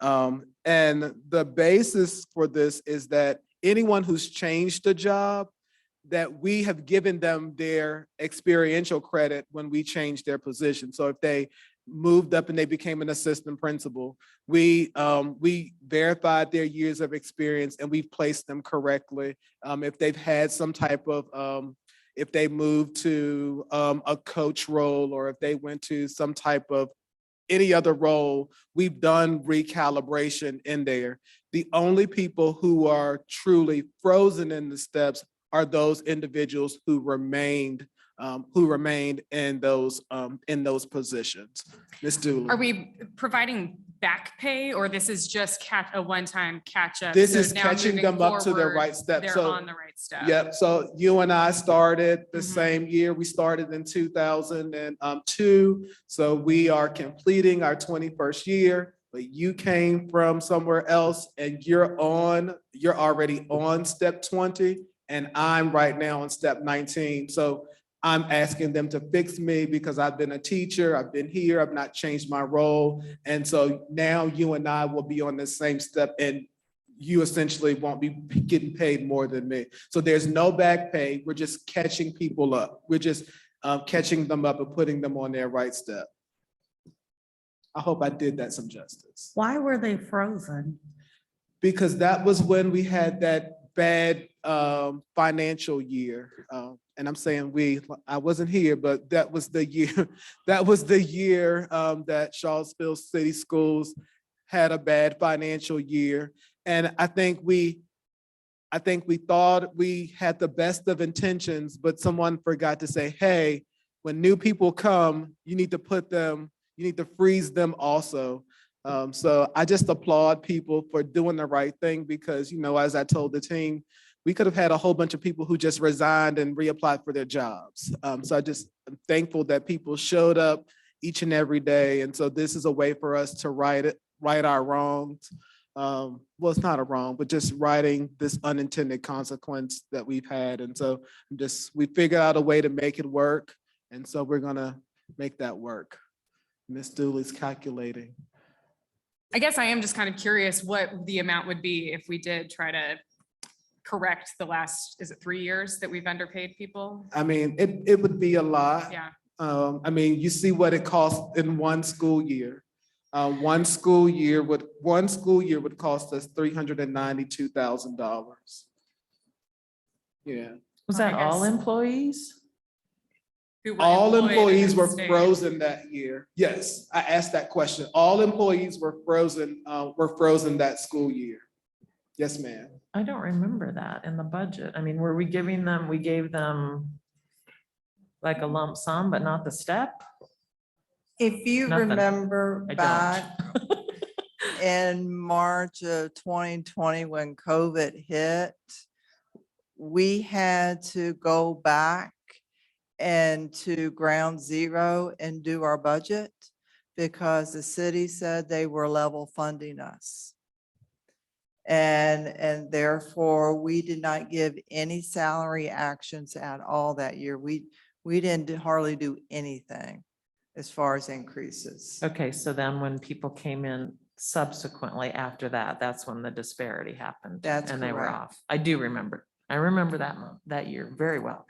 And the basis for this is that anyone who's changed a job, that we have given them their experiential credit when we changed their position. So if they moved up and they became an assistant principal, we verified their years of experience and we've placed them correctly. If they've had some type of, if they moved to a coach role, or if they went to some type of any other role, we've done recalibration in there. The only people who are truly frozen in the steps are those individuals who remained in those positions. Ms. Dooley. Are we providing back pay, or this is just a one-time catch up? This So is now catching moving them up to their forward, right step. They're So, on the right step. yep. So you and I started the Mhm. same year. We started in 2002. So we are completing our 21st year, but you came from somewhere else and you're already on step 20, and I'm right now on step 19. So I'm asking them to fix me because I've been a teacher, I've been here, I've not changed my role. And so now you and I will be on the same step, and you essentially won't be getting paid more than me. So there's no back pay. We're just catching people up. We're just catching them up and putting them on their right step. I hope I did that some justice. Why were they frozen? Because that was when we had that bad financial year. And I'm saying I wasn't here, but that was the year, that Charlottesville City Schools had a bad financial year. And I think we thought we had the best of intentions, but someone forgot to say, hey, when new people come, you need to freeze them also. So I just applaud people for doing the right thing because, as I told the team, we could have had a whole bunch of people who just resigned and reapplied for their jobs. So I'm thankful that people showed up each and every day. And so this is a way for us to right our wrongs. Well, it's not a wrong, but just righting this unintended consequence that we've had. And so we figured out a way to make it work. And so we're gonna make that work. Ms. Dooley's calculating. I guess I am just kind of curious what the amount would be if we did try to correct the last, is it 3 years that we've underpaid people? I mean, it would be a lot. Yeah. I mean, you see what it costs in one school year. One school year would cost us $392,000. Yeah. Was I that all guess- employees? Who were All employed and employees then were stayed. frozen that year. Yes, I asked that question. All employees were frozen that school year. Yes, ma'am. I don't remember that in the budget. I mean, we gave them like a lump sum, but not the step? If you Nothing. remember I back don't. in March of 2020, when COVID hit, we had to go back and to ground zero and do our budget because the city said they were level funding us. And therefore, we did not give any salary actions at all that year. We didn't hardly do anything as far as increases. Okay, so then when people came in subsequently after that, that's when the disparity happened. That's And they were correct. off. I do remember. I remember that month, that year very well.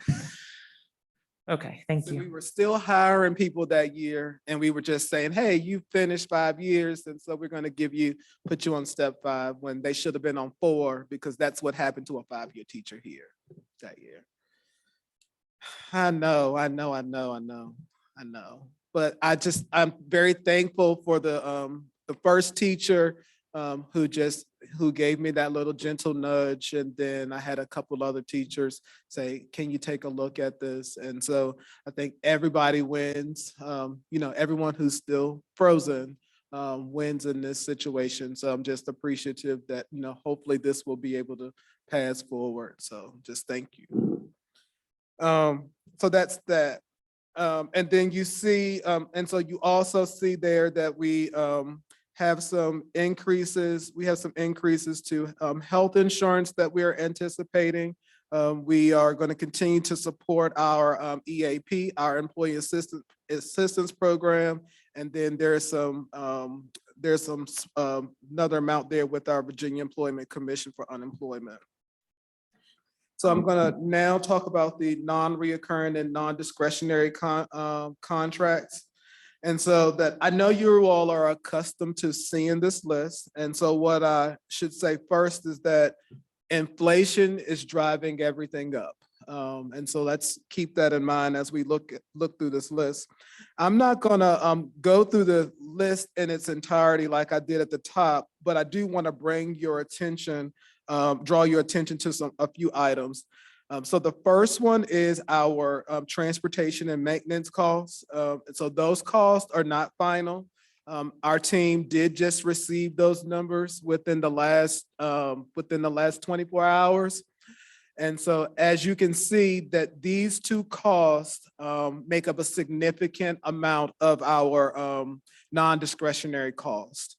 Okay, thank So we you. were still hiring people that year and we were just saying, hey, you finished 5 years. And so we're going to put you on step 5 when they should have been on 4 because that's what happened to a 5-year teacher here that year. I know. But I'm very thankful for the first teacher who gave me that little gentle nudge. And then I had a couple other teachers say, can you take a look at this? And so I think everybody wins, everyone who's still frozen wins in this situation. So I'm just appreciative that, hopefully this will be able to pass forward. So just thank you. So that's that. And then you see, and so you also see there that we have some increases. We have some increases to health insurance that we are anticipating. We are going to continue to support our EAP, our Employee Assistance Program. And then there's another amount there with our Virginia Employment Commission for unemployment. So I'm going to now talk about the non-reoccurring and non-discretionary contracts. And so that I know you all are accustomed to seeing this list. And so what I should say first is that inflation is driving everything up. And so let's keep that in mind as we look through this list. I'm not gonna go through the list in its entirety like I did at the top, but I do want to bring your attention, draw your attention to a few items. So the first one is our transportation and maintenance costs. So those costs are not final. Our team did just receive those numbers within the last 24 hours. And so as you can see that these two costs make up a significant amount of our non-discretionary cost.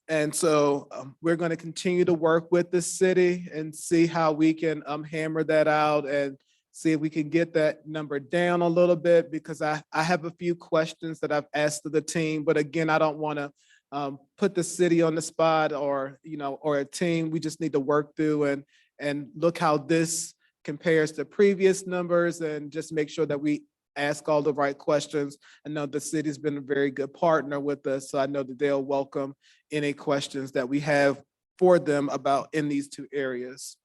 And so we're going to continue to work with the city and see how we can hammer that out and see if we can get that number down a little bit, because I have a few questions that I've asked of the team. But again, I don't want to put the city on the spot or a team. We just need to work through and look how this compares to previous numbers and just make sure that we ask all the right questions. I know the city's been a very good partner with us, so I know that they'll welcome any questions that we have for them about in these two areas.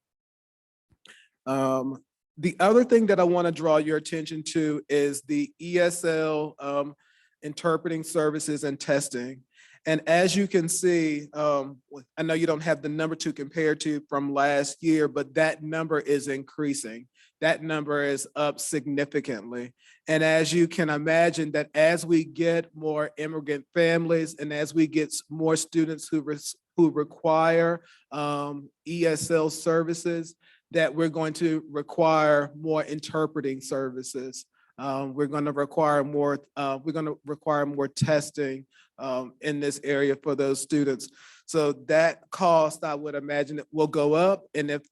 The other thing that I want to draw your attention to is the ESL interpreting services and testing. And as you can see, I know you don't have the number to compare to from last year, but that number is increasing. That number is up significantly. And as you can imagine, that as we get more immigrant families and as we get more students who require ESL services, that we're going to require more interpreting services. We're going to require more testing in this area for those students. So that cost, I would imagine, it will go up. And if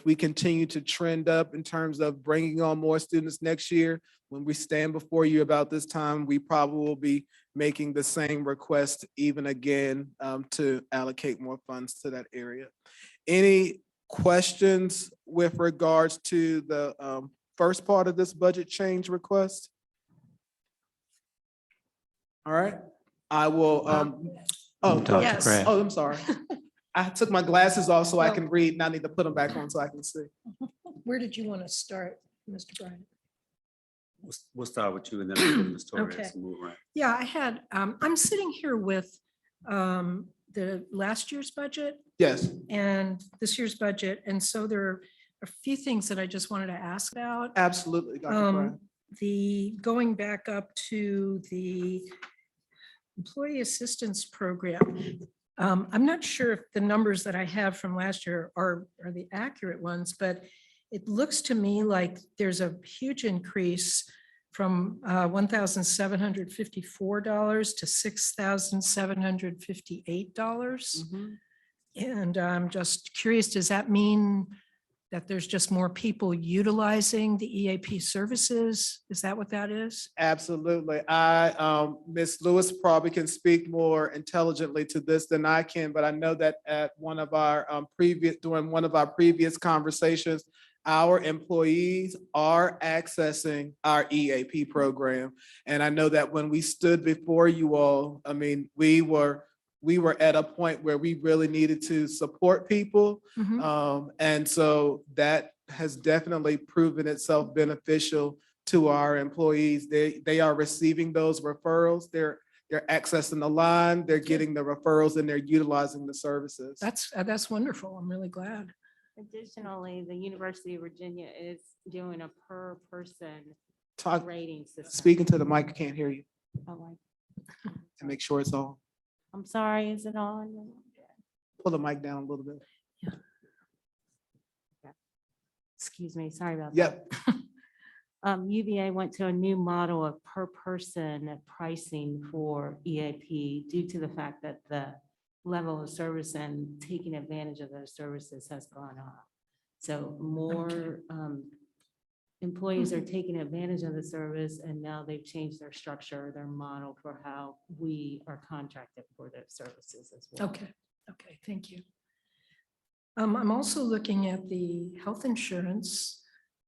we continue to trend up in terms of bringing on more students next year, when we stand before you about this time, we probably will be making the same request even again to allocate more funds to that area. Any questions with regards to the first part of this budget change request? All right, I will, Dr. yes. Kraft. I'm sorry. I took my glasses off so I can read, and I need to put them back on so I can see. Where did you want to start, Mr. Bryant? We'll start with you and then we'll go to Ms. Okay. Torres and move around. Yeah, I had, I'm sitting here with the last year's budget Yes, and this year's budget. And so there are a few things that I just wanted to ask about. absolutely, Dr. Bryant. Going back up to the employee assistance program. I'm not sure if the numbers that I have from last year are the accurate ones, but it looks to me like there's a huge increase from $1,754 to $6,758. And I'm just curious, does that mean that there's just more people utilizing the EAP services? Is that what that is? Absolutely. Ms. Lewis probably can speak more intelligently to this than I can, but I know that at one of our during one of our previous conversations, our employees are accessing our EAP program. And I know that when we stood before you all, I mean, we were at a point where we really needed to support people. And so that has definitely proven itself beneficial to our employees. They are receiving those referrals. They're accessing the line, they're getting the referrals, and they're utilizing the services. That's wonderful. I'm really glad. Additionally, the University of Virginia is doing a per person Talk, rating system. speaking to the mic, I can't hear you. Oh, To make sure it's on. I'm sorry, is it on? Pull the mic down a little bit. Excuse me, sorry about that. Yep. UVA went to a new model of per person pricing for EAP due to the fact that the level of service and taking advantage of those services has gone up. So more employees are taking advantage of the service, and now they've changed their structure, their model for how we are contracted for those services as well. Okay, thank you. I'm also looking at the health insurance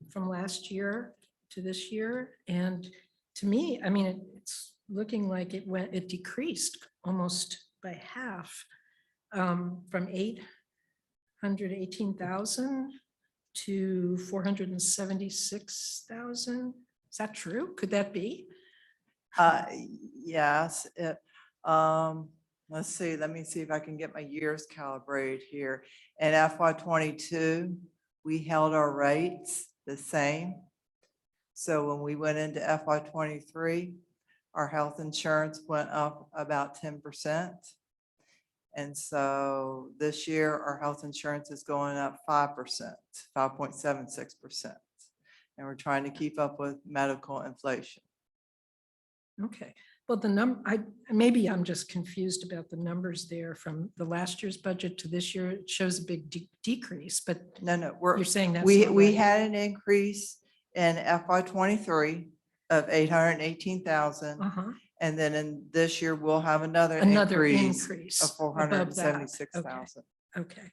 from last year to this year. And to me, I mean, it's looking like it decreased almost by half, from 818,000 to 476,000. Is that true? Could that be? Yes, let's see, let me see if I can get my years calibrated here. In FY '22, we held our rates the same. So when we went into FY '23, our health insurance went up about 10%. And so this year, our health insurance is going up 5%, 5.76%. And we're trying to keep up with medical inflation. Okay, well, maybe I'm just confused about the numbers there from the last year's budget to this year. It shows a big decrease, but No, you're saying that's. we not we right. had an increase in FY '23 of 818,000. And then in this year, we'll have another increase of above that. 476,000. Okay.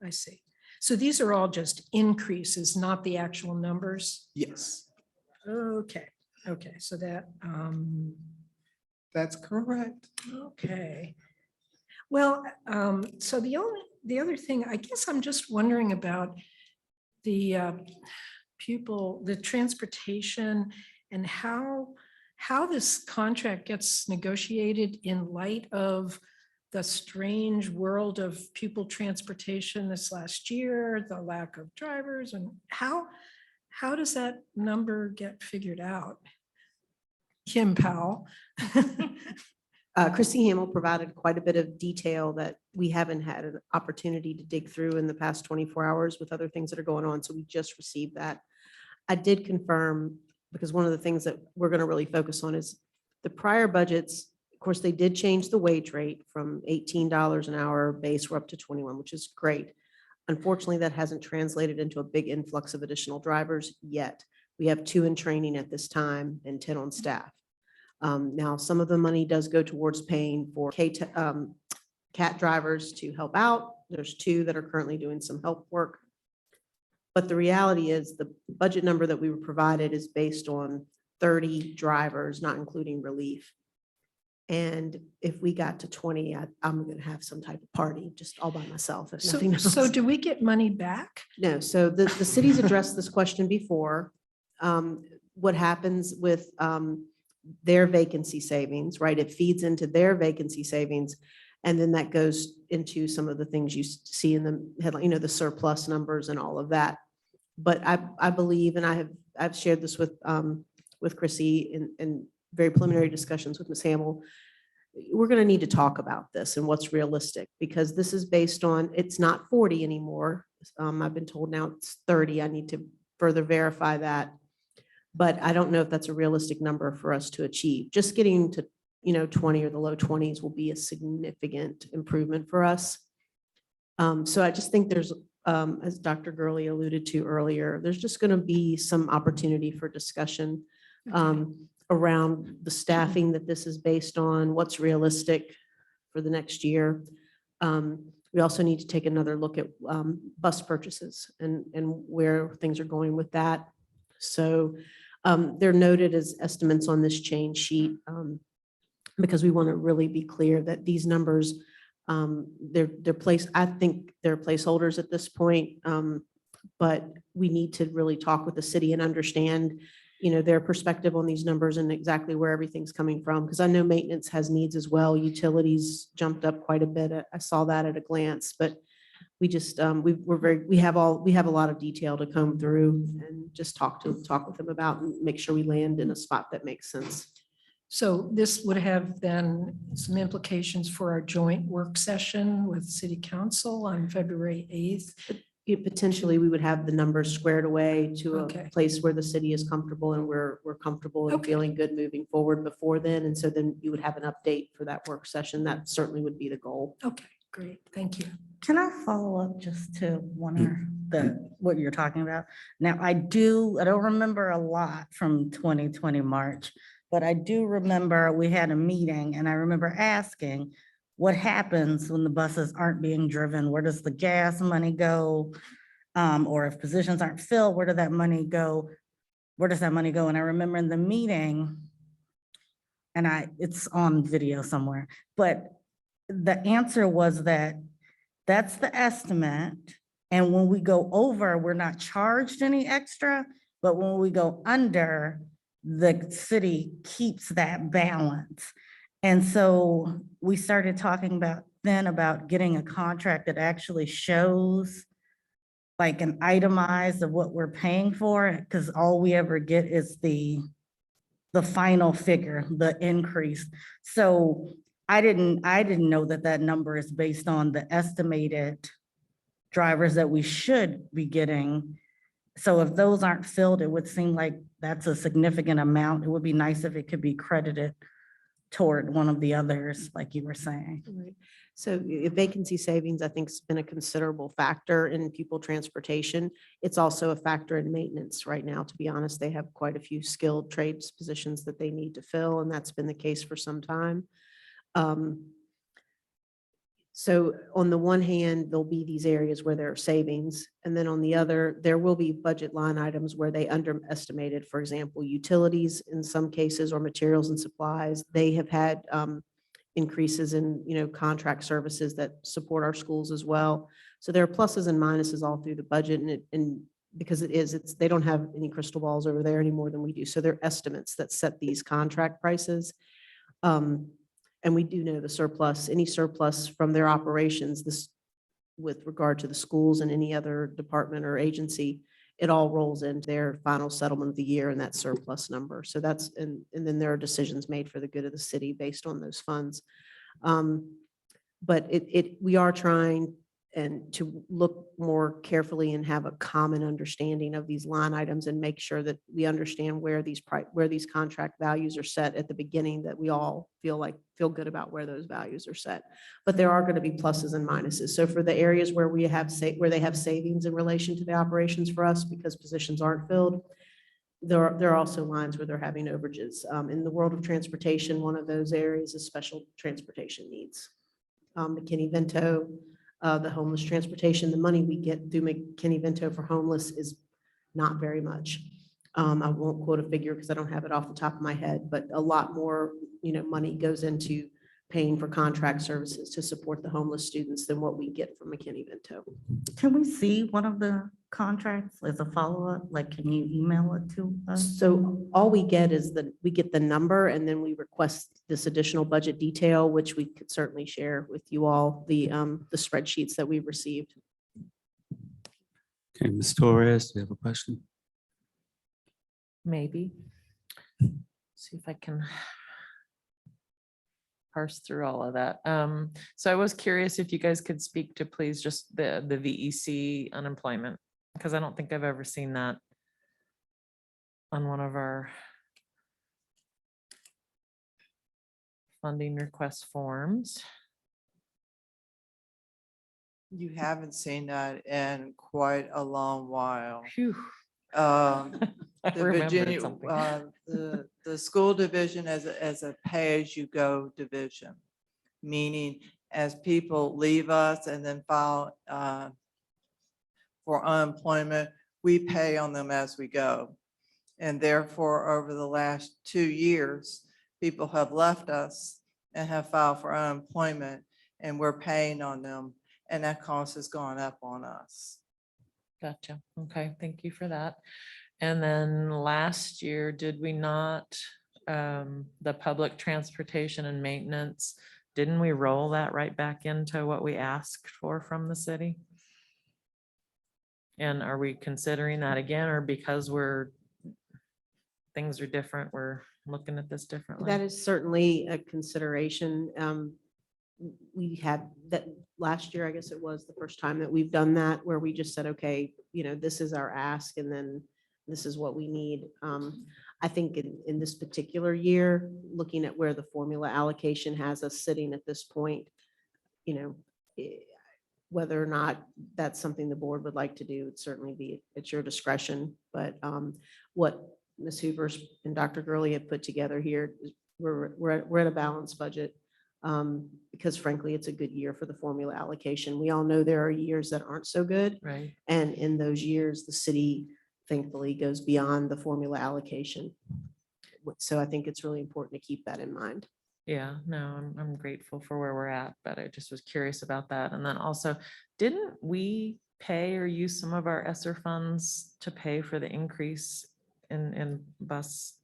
I see. So these are all just increases, not the actual numbers? Yes, Okay, so that's correct. okay. Well, so the other thing, I guess I'm just wondering about the the transportation and how this contract gets negotiated in light of the strange world of pupil transportation this last year, the lack of drivers, and how does that number get figured out? Kim Powell. Chrissy Hamill provided quite a bit of detail that we haven't had an opportunity to dig through in the past 24 hours with other things that are going on. So we just received that. I did confirm, because one of the things that we're going to really focus on is the prior budgets. Of course, they did change the wage rate from $18 an hour base, we're up to 21, which is great. Unfortunately, that hasn't translated into a big influx of additional drivers yet. We have 2 in training at this time and 10 on staff. Now, some of the money does go towards paying for CAT drivers to help out. There's 2 that are currently doing some help work. But the reality is the budget number that we were provided is based on 30 drivers, not including relief. And if we got to 20, I'm going to have some type of party just all by myself. If nothing else. So do we get money back? No, so the city's addressed this question before. What happens with their vacancy savings, right? It feeds into their vacancy savings. And then that goes into some of the things you see in the headline, the surplus numbers and all of that. But I believe, and I've shared this with Chrissy in very preliminary discussions with Ms. Hamill, we're going to need to talk about this and what's realistic, because this is based on, it's not 40 anymore. I've been told now it's 30. I need to further verify that. But I don't know if that's a realistic number for us to achieve. Just getting to, 20 or the low 20s will be a significant improvement for us. So I just think there's, as Dr. Gurley alluded to earlier, there's just going to be some opportunity for discussion around the staffing that this is based on, what's realistic for the next year. We also need to take another look at bus purchases and where things are going with that. So they're noted as estimates on this change sheet because we want to really be clear that these numbers, I think they're placeholders at this point, but we need to really talk with the city and understand, their perspective on these numbers and exactly where everything's coming from. Because I know maintenance has needs as well. Utilities jumped up quite a bit. I saw that at a glance, but we just, we have a lot of detail to come through and just talk with them about and make sure we land in a spot that makes sense. So this would have then some implications for our joint work session with city council on February 8th. Potentially, we would have the numbers squared away to a Okay. place where the city is comfortable and we're comfortable and Okay. feeling good moving forward before then. And so then you would have an update for that work session. That certainly would be the goal. Okay, great. Thank you. Can I follow up just to one of what you're talking about? Now, I don't remember a lot from 2020 March, but I do remember we had a meeting and I remember asking, what happens when the buses aren't being driven? Where does the gas money go? Or if positions aren't filled, where does that money go? And I remember in the meeting, and it's on video somewhere, but the answer was that that's the estimate. And when we go over, we're not charged any extra, but when we go under, the city keeps that balance. And so we started talking about getting a contract that actually shows like an itemized of what we're paying for, because all we ever get is the final figure, the increase. So I didn't know that number is based on the estimated drivers that we should be getting. So if those aren't filled, it would seem like that's a significant amount. It would be nice if it could be credited toward one of the others, like you were saying. Right. So vacancy savings, I think, has been a considerable factor in pupil transportation. It's also a factor in maintenance right now. To be honest, they have quite a few skilled trades positions that they need to fill, and that's been the case for some time. So on the one hand, there'll be these areas where there are savings, and then on the other, there will be budget line items where they underestimated, for example, utilities in some cases or materials and supplies. They have had increases in, contract services that support our schools as well. So there are pluses and minuses all through the budget, and because they don't have any crystal balls over there any more than we do. So they're estimates that set these contract prices. And we do know the surplus, any surplus from their operations, this with regard to the schools and any other department or agency, it all rolls into their final settlement of the year and that surplus number. So that's, and then there are decisions made for the good of the city based on those funds. But we are trying and to look more carefully and have a common understanding of these line items and make sure that we understand where these contract values are set at the beginning, that we all feel good about where those values are set. But there are going to be pluses and minuses. So for the areas where they have savings in relation to the operations for us because positions aren't filled, there are also lines where they're having overages. In the world of transportation, one of those areas is special transportation needs. McKinney-Vento, the homeless transportation, the money we get through McKinney-Vento for homeless is not very much. I won't quote a figure because I don't have it off the top of my head, but a lot more, money goes into paying for contract services to support the homeless students than what we get from McKinney-Vento. Can we see one of the contracts as a follow-up? Like, can you email it to us? So all we get is we get the number and then we request this additional budget detail, which we could certainly share with you all, the spreadsheets that we've received. Okay, Ms. Torres, do you have a question? Maybe. See if I can. parse through all of that. So I was curious if you guys could speak to please just the VEC unemployment, because I don't think I've ever seen that on one of our funding request forms. You haven't seen that in quite a long while. Phew. I The remembered Virginia, something. the school division as a pay-as-you-go division, meaning as people leave us and then file for unemployment, we pay on them as we go. And therefore, over the last 2 years, people have left us and have filed for unemployment, and we're paying on them, and that cost has gone up on us. Gotcha. Okay, thank you for that. And then last year, did we not, the public transportation and maintenance, didn't we roll that right back into what we asked for from the city? And are we considering that again, or because things are different, we're looking at this differently? That is certainly a consideration. We had that last year, I guess it was the first time that we've done that, where we just said, okay, this is our ask, and then this is what we need. I think in this particular year, looking at where the formula allocation has us sitting at this point, whether or not that's something the board would like to do, it'd certainly be at your discretion. But what Ms. Hoover and Dr. Gurley have put together here, we're at a balanced budget, because frankly, it's a good year for the formula allocation. We all know there are years that aren't so good. Right. And in those years, the city thankfully goes beyond the formula allocation. So I think it's really important to keep that in mind. Yeah, no, I'm grateful for where we're at, but I just was curious about that. And then also, didn't we pay or use some of our ESSER funds to pay for the increase in bus?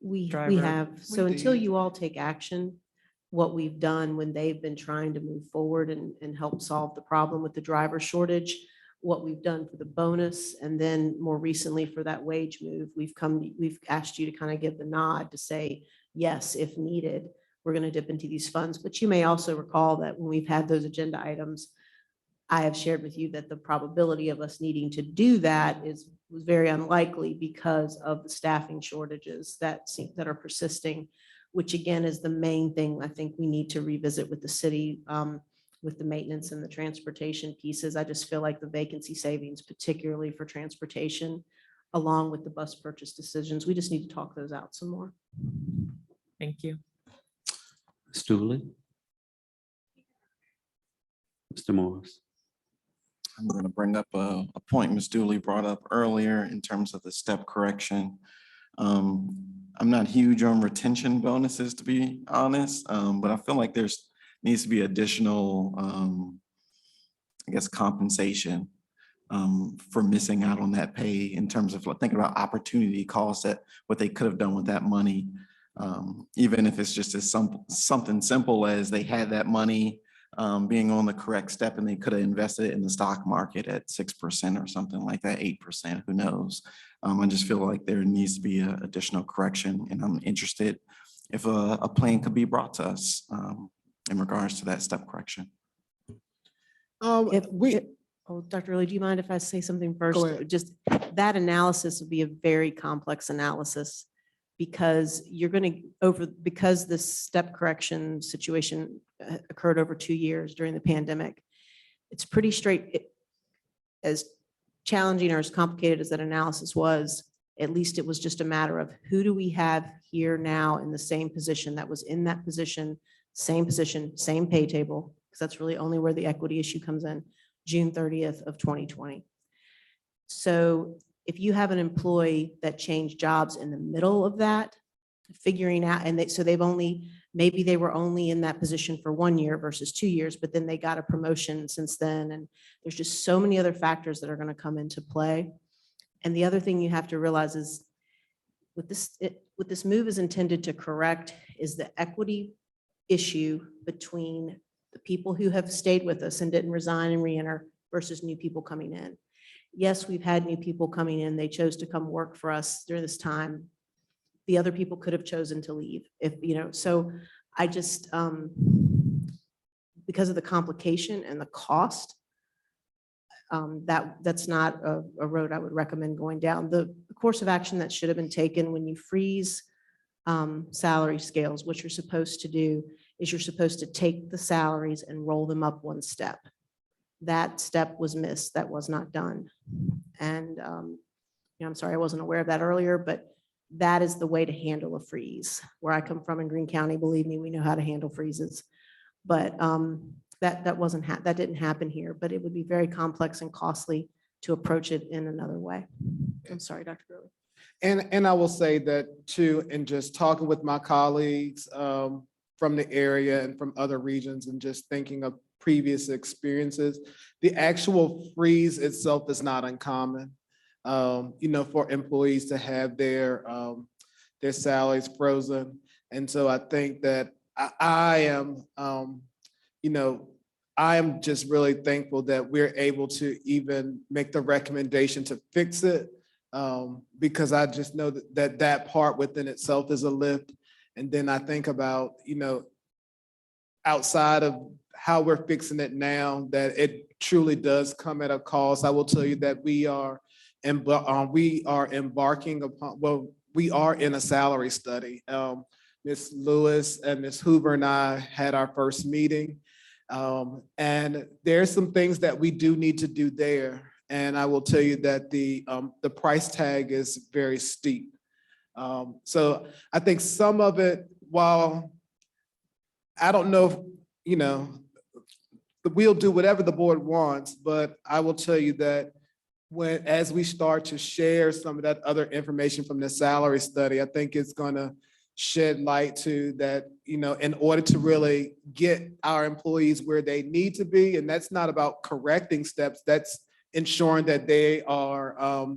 We Driver. have, so We until did. you all take action, what we've done when they've been trying to move forward and help solve the problem with the driver shortage, what we've done for the bonus, and then more recently for that wage move, we've asked you to kind of give the nod to say, yes, if needed, we're going to dip into these funds. But you may also recall that when we've had those agenda items, I have shared with you that the probability of us needing to do that was very unlikely because of the staffing shortages that are persisting, which again is the main thing I think we need to revisit with the city, with the maintenance and the transportation pieces. I just feel like the vacancy savings, particularly for transportation, along with the bus purchase decisions, we just need to talk those out some more. Thank you. Ms. Dooley? Mr. Morris? I'm going to bring up a point Ms. Dooley brought up earlier in terms of the step correction. I'm not huge on retention bonuses, to be honest, but I feel like needs to be additional, I guess, compensation for missing out on that pay in terms of thinking about opportunity costs, that what they could have done with that money. Even if it's just something simple as they had that money being on the correct step and they could have invested it in the stock market at 6% or something like that, 8%, who knows? I just feel like there needs to be an additional correction, and I'm interested if a plan could be brought to us in regards to that step correction. Dr. Early, do you mind if I say something first? ahead. Just that analysis would be a very complex analysis, because because this step correction situation occurred over 2 years during the pandemic. It's pretty as challenging or as complicated as that analysis was, at least it was just a matter of who do we have here now in the same position that was in that position, same pay table, because that's really only where the equity issue comes in, June 30th of 2020. So if you have an employee that changed jobs in the middle of that, figuring out, and maybe they were only in that position for 1 year versus 2 years, but then they got a promotion since then. And there's just so many other factors that are going to come into play. And the other thing you have to realize is what this move is intended to correct is the equity issue between the people who have stayed with us and didn't resign and re-enter versus new people coming in. Yes, we've had new people coming in. They chose to come work for us during this time. The other people could have chosen to leave so I just, because of the complication and the cost, that's not a road I would recommend going down. The course of action that should have been taken when you freeze salary scales, what you're supposed to do is you're supposed to take the salaries and roll them up one step. That step was missed. That was not done. And I'm sorry, I wasn't aware of that earlier, but that is the way to handle a freeze. Where I come from in Greene County, believe me, we know how to handle freezes. But that didn't happen here, but it would be very complex and costly to approach it in another way. I'm sorry, Dr. Gurley. And I will say that too, in just talking with my colleagues from the area and from other regions and just thinking of previous experiences, the actual freeze itself is not uncommon. For employees to have their salaries frozen. And so I think that I am just really thankful that we're able to even make the recommendation to fix it. Because I just know that part within itself is a lift. And then I think about, outside of how we're fixing it now, that it truly does come at a cost. I will tell you that we are embarking upon, we are in a salary study. Ms. Lewis and Ms. Hoover and I had our first meeting. And there's some things that we do need to do there. And I will tell you that the price tag is very steep. So I think some of it, while I don't know, we'll do whatever the board wants, but I will tell you that as we start to share some of that other information from the salary study, I think it's going to shed light to that, in order to really get our employees where they need to be. And that's not about correcting steps. That's ensuring that they are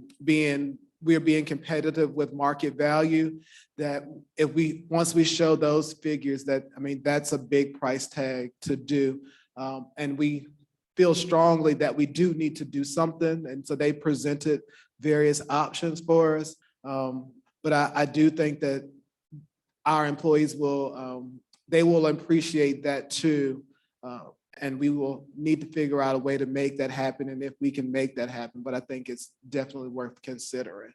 we're being competitive with market value. That once we show those figures, that's a big price tag to do. And we feel strongly that we do need to do something. And so they presented various options for us. But I do think that our employees they will appreciate that too. And we will need to figure out a way to make that happen. And if we can make that happen, but I think it's definitely worth considering.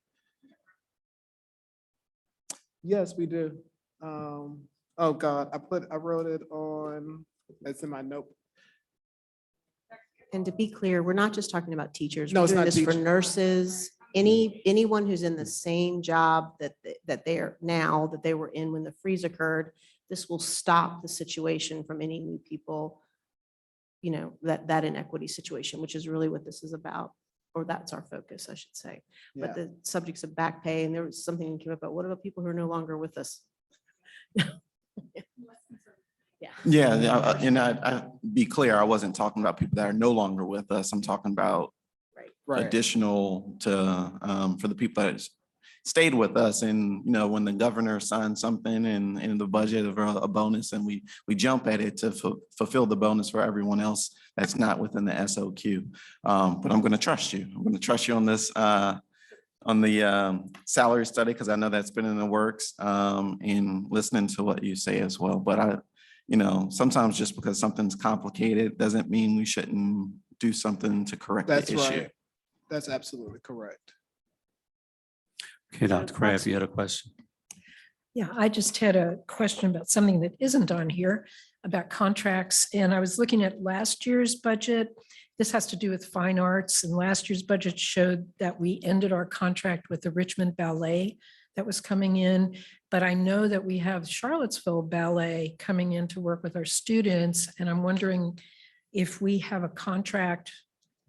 Yes, we do. Oh God, I wrote it on, it's in my note. And to be clear, we're not just talking about teachers. No, We're it's doing not this for teachers. nurses, anyone who's in the same job that they are now, that they were in when the freeze occurred. This will stop the situation from any new people, that inequity situation, which is really what this is about, or that's our focus, I should say. Yeah. But the subjects of back pay, and there was something that came up about, what about people who are no longer with us? Yeah. Yeah, and I be clear, I wasn't talking about people that are no longer with us. I'm talking about Right. additional to for the people that stayed with us. And when the governor signed something in the budget of a bonus, and we jump at it to fulfill the bonus for everyone else that's not within the SOQ. But I'm going to trust you. I'm going to trust you on this on the salary study, because I know that's been in the works, and listening to what you say as well. But sometimes just because something's complicated doesn't mean we shouldn't do something to correct That's the issue. right. That's absolutely correct. Okay, Dr. Kraft, you had a question? Yeah, I just had a question about something that isn't on here about contracts. And I was looking at last year's budget. This has to do with fine arts, and last year's budget showed that we ended our contract with the Richmond Ballet that was coming in. But I know that we have Charlottesville Ballet coming in to work with our students. And I'm wondering if we have a contract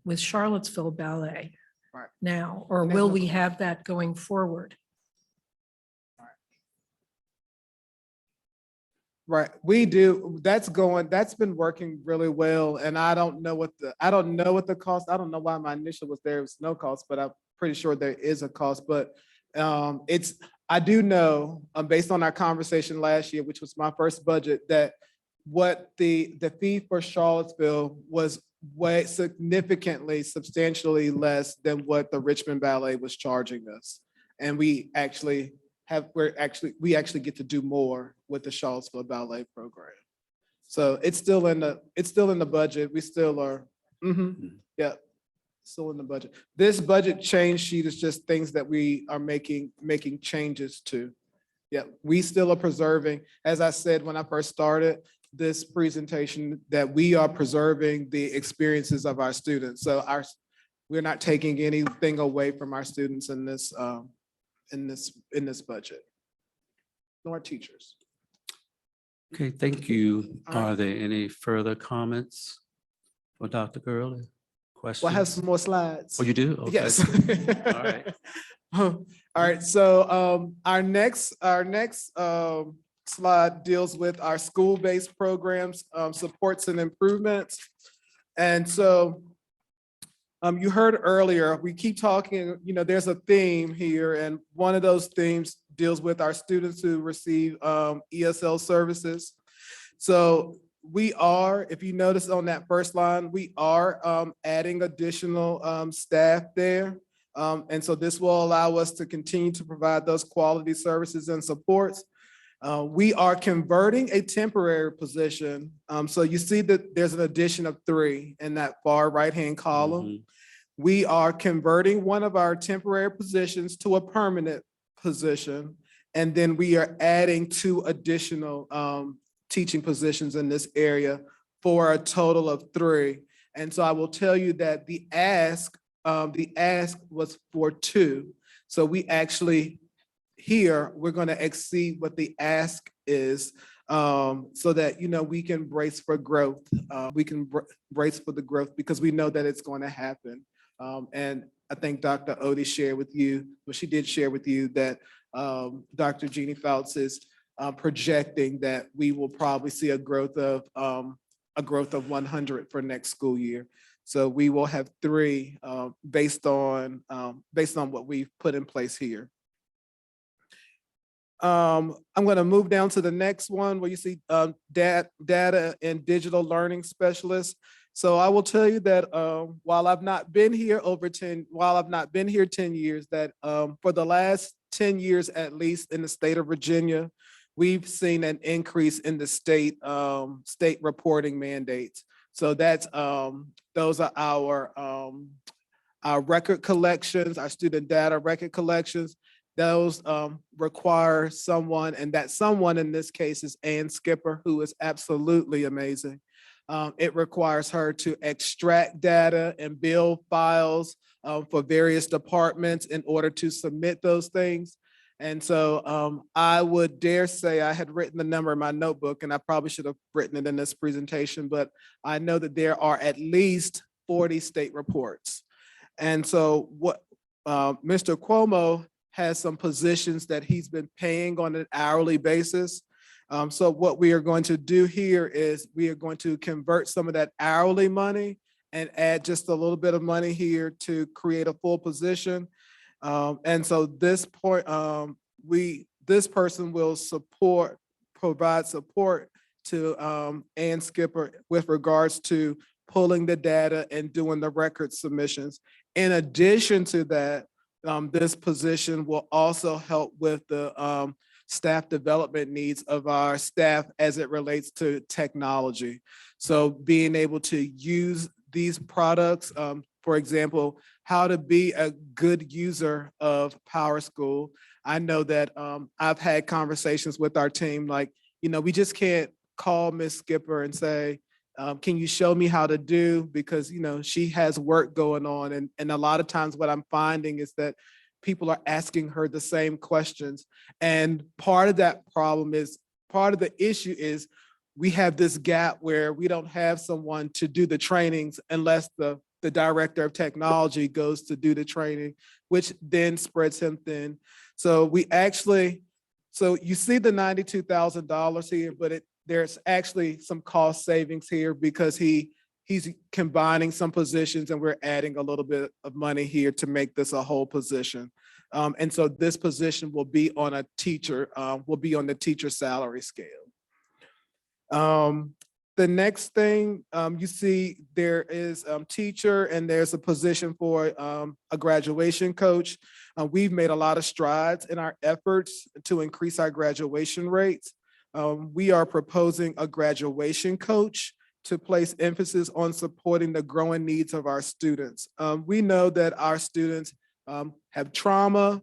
with Charlottesville Ballet Right. now, or And they will will- we have that going forward? Right, we do. That's been working really well. And I don't know what the cost, I don't know why my initial was there was no cost, but I'm pretty sure there is a cost. But I do know, based on our conversation last year, which was my first budget, that what the fee for Charlottesville was way significantly, substantially less than what the Richmond Ballet was charging us. And we actually we actually get to do more with the Charlottesville Ballet Program. So it's still in the budget. We still are, yeah, still in the budget. This budget change sheet is just things that we are making changes to. Yeah, we still are preserving, as I said when I first started this presentation, that we are preserving the experiences of our students. So we're not taking anything away from our students in this budget, nor teachers. Okay, thank you. All right. Are there any further comments for Dr. Gurley? Questions? Well, I have some more slides. Oh, you do? Okay. Yes. All right. All right, so our next slide deals with our school-based programs, supports and improvements. And so you heard earlier, we keep talking, there's a theme here, and one of those themes deals with our students who receive ESL services. So we are, if you notice on that first line, we are adding additional staff there. And so this will allow us to continue to provide those quality services and supports. We are converting a temporary position. So you see that there's an addition of 3 in that far right-hand column. We are converting one of our temporary positions to a permanent position. And then we are adding 2 additional teaching positions in this area for a total of 3. And so I will tell you that the ask was for 2. So we actually, here, we're going to exceed what the ask is, so that, we can brace for growth. We can brace for the growth because we know that it's going to happen. And I think Dr. Odie shared with you, well, she did share with you that Dr. Jeannie Fouts is projecting that we will probably see a growth of 100 for next school year. So we will have 3 based on what we've put in place here. I'm going to move down to the next one where you see data and digital learning specialists. So I will tell you that while I've not been here 10 years, that for the last 10 years, at least in the state of Virginia, we've seen an increase in the state reporting mandates. So that's those are our record collections, our student data record collections. Those require someone, and that someone in this case is Ann Skipper, who is absolutely amazing. It requires her to extract data and build files for various departments in order to submit those things. And so I would dare say I had written the number in my notebook, and I probably should have written it in this presentation, but I know that there are at least 40 state reports. And so what Mr. Cuomo has some positions that he's been paying on an hourly basis. So what we are going to do here is we are going to convert some of that hourly money and add just a little bit of money here to create a full position. And so this point, this person will provide support to Ann Skipper with regards to pulling the data and doing the record submissions. In addition to that, this position will also help with the staff development needs of our staff as it relates to technology. So being able to use these products, for example, how to be a good user of PowerSchool. I know that I've had conversations with our team, like, we just can't call Ms. Skipper and say, can you show me how to do, because, she has work going on. And a lot of times what I'm finding is that people are asking her the same questions. And part of the issue is we have this gap where we don't have someone to do the trainings unless the director of technology goes to do the training, which then spreads him thin. So you see the $92,000 here, but there's actually some cost savings here because he's combining some positions and we're adding a little bit of money here to make this a whole position. And so this position will be on the teacher salary scale. The next thing you see, there is teacher, and there's a position for a graduation coach. We've made a lot of strides in our efforts to increase our graduation rates. We are proposing a graduation coach to place emphasis on supporting the growing needs of our students. We know that our students have trauma.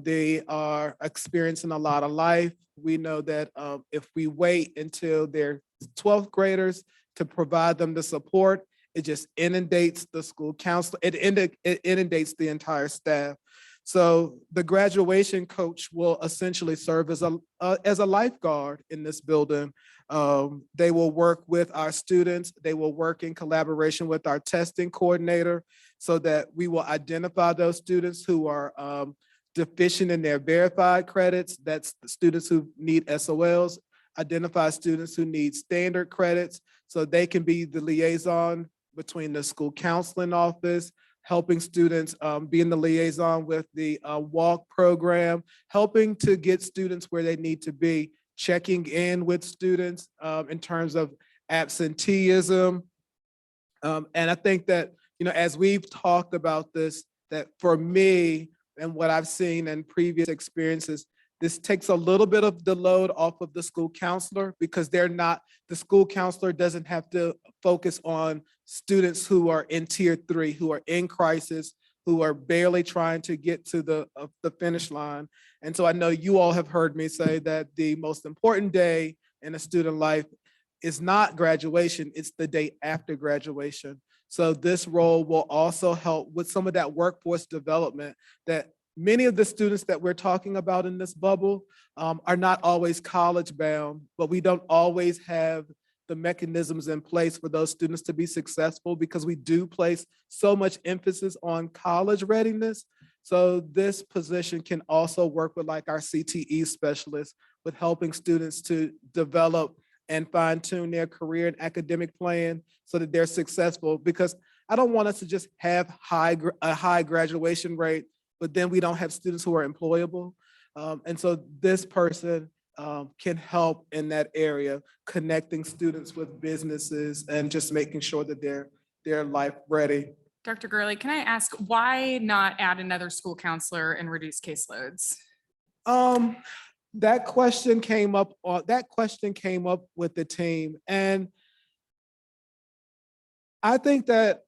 They are experiencing a lot of life. We know that if we wait until they're 12th graders to provide them the support, it just inundates the school counselor. It inundates the entire staff. So the graduation coach will essentially serve as a lifeguard in this building. They will work with our students. They will work in collaboration with our testing coordinator so that we will identify those students who are deficient in their verified credits. That's the students who need SOLs, identify students who need standard credits so they can be the liaison between the school counseling office, helping students be in the liaison with the walk program, helping to get students where they need to be, checking in with students in terms of absenteeism. And I think that, as we've talked about this, that for me and what I've seen in previous experiences, this takes a little bit of the load off of the school counselor because the school counselor doesn't have to focus on students who are in tier 3, who are in crisis, who are barely trying to get to the finish line. And so I know you all have heard me say that the most important day in a student life is not graduation, it's the day after graduation. So this role will also help with some of that workforce development that many of the students that we're talking about in this bubble are not always college bound, but we don't always have the mechanisms in place for those students to be successful because we do place so much emphasis on college readiness. So this position can also work with like our CTE specialists with helping students to develop and fine tune their career and academic plan so that they're successful, because I don't want us to just have a high graduation rate, but then we don't have students who are employable. And so this person can help in that area, connecting students with businesses and just making sure that they're life ready. Dr. Gurley, can I ask why not add another school counselor and reduce caseloads? That question came up with the team. And I think that,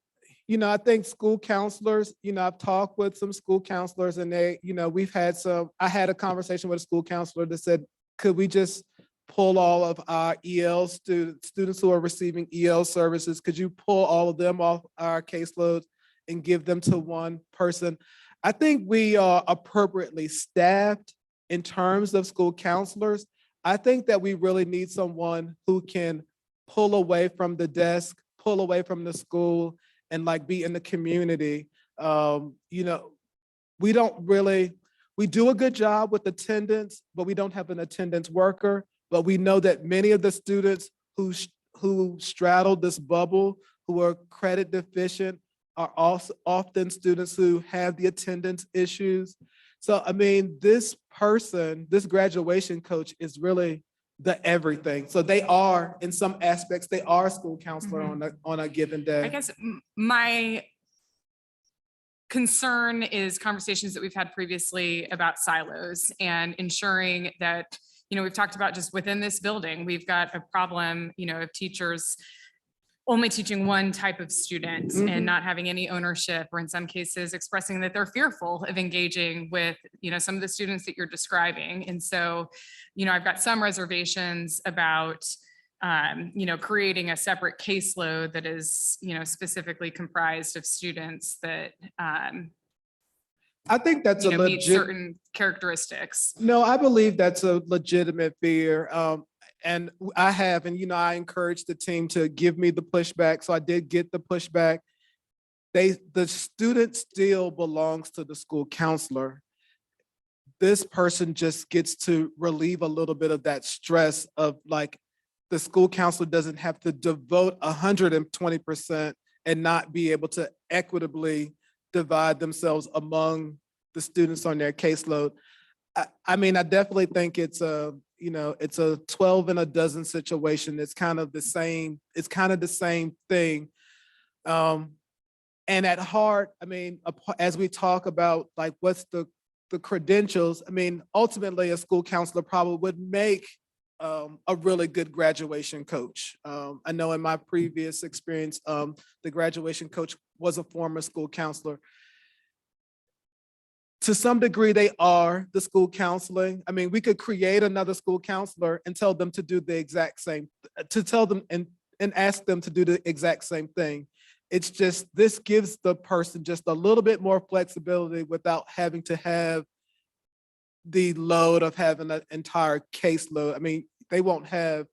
I think school counselors, I've talked with some school counselors and they, I had a conversation with a school counselor that said, could we just pull all of our EL students who are receiving EL services, could you pull all of them off our caseloads and give them to one person? I think we are appropriately staffed in terms of school counselors. I think that we really need someone who can pull away from the desk, pull away from the school, and like be in the community. We do a good job with attendance, but we don't have an attendance worker. But we know that many of the students who straddle this bubble, who are credit deficient, are also often students who have the attendance issues. So, I mean, this graduation coach is really the everything. So they are, in some aspects, they are a school counselor on a given day. I guess my concern is conversations that we've had previously about silos and ensuring that, we've talked about just within this building, we've got a problem, of teachers only teaching one type of student and not having any ownership, or in some cases expressing that they're fearful of engaging with, some of the students that you're describing. And so, I've got some reservations about, creating a separate caseload that is, specifically comprised of students that, I think that's a meet legit. certain characteristics. No, I believe that's a legitimate fear. And I encouraged the team to give me the pushback. So I did get the pushback. The student still belongs to the school counselor. This person just gets to relieve a little bit of that stress of like, the school counselor doesn't have to devote 120% and not be able to equitably divide themselves among the students on their caseload. I mean, I definitely think it's a 12 and a dozen situation. It's kind of the same thing. And And at heart, I mean, as we talk about like what's the credentials, I mean, ultimately a school counselor probably would make a really good graduation coach. I know in my previous experience, the graduation coach was a former school counselor. To some degree, they are the school counseling. I mean, we could create another school counselor and tell them to do the exact same, to tell them and ask them to do the exact same thing. It's just, this gives the person just a little bit more flexibility without having to have the load of having an entire caseload. I mean, they won't have,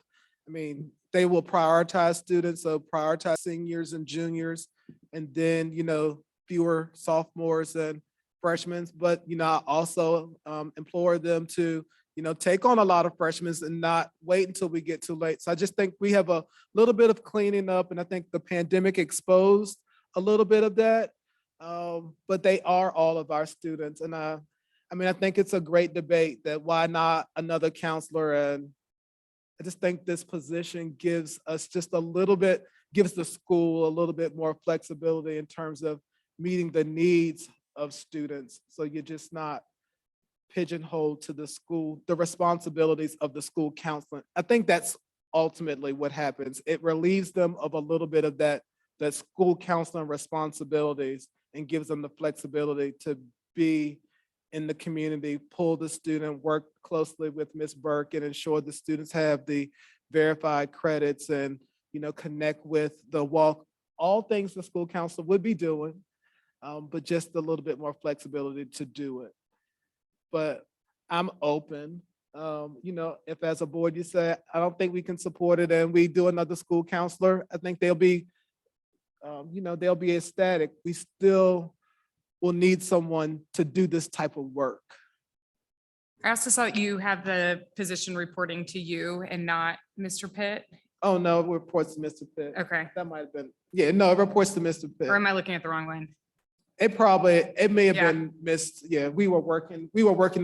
I mean, they will prioritize students, so prioritize seniors and juniors, and then, you know, fewer sophomores and freshmen. But, you know, I also implore them to, you know, take on a lot of freshmen and not wait until we get too late. So I just think we have a little bit of cleaning up, and I think the pandemic exposed a little bit of that. But they are all of our students. And I mean, I think it's a great debate that why not another counselor? And I just think this position gives us just a little bit, gives the school a little bit more flexibility in terms of meeting the needs of students. So you're just not pigeonholed to the school, the responsibilities of the school counseling. I think that's ultimately what happens. It relieves them of a little bit of that school counseling responsibilities and gives them the flexibility to be in the community, pull the student, work closely with Ms. Burke and ensure the students have the verified credits and, you know, connect with the walk, all things the school counselor would be doing, but just a little bit more flexibility to do it. But I'm open, you know, if as a board you say, I don't think we can support it and we do another school counselor, I think they'll be, you know, they'll be ecstatic. We still will need someone to do this type of work. I also saw that you have the position reporting to you and not Mr. Pitt. Oh, no, it reports to Mr. Pitt. Okay. That might have been, yeah, no, it reports to Mr. Pitt. Or am I looking at the wrong one? It may have Yeah. been missed. Yeah, we were working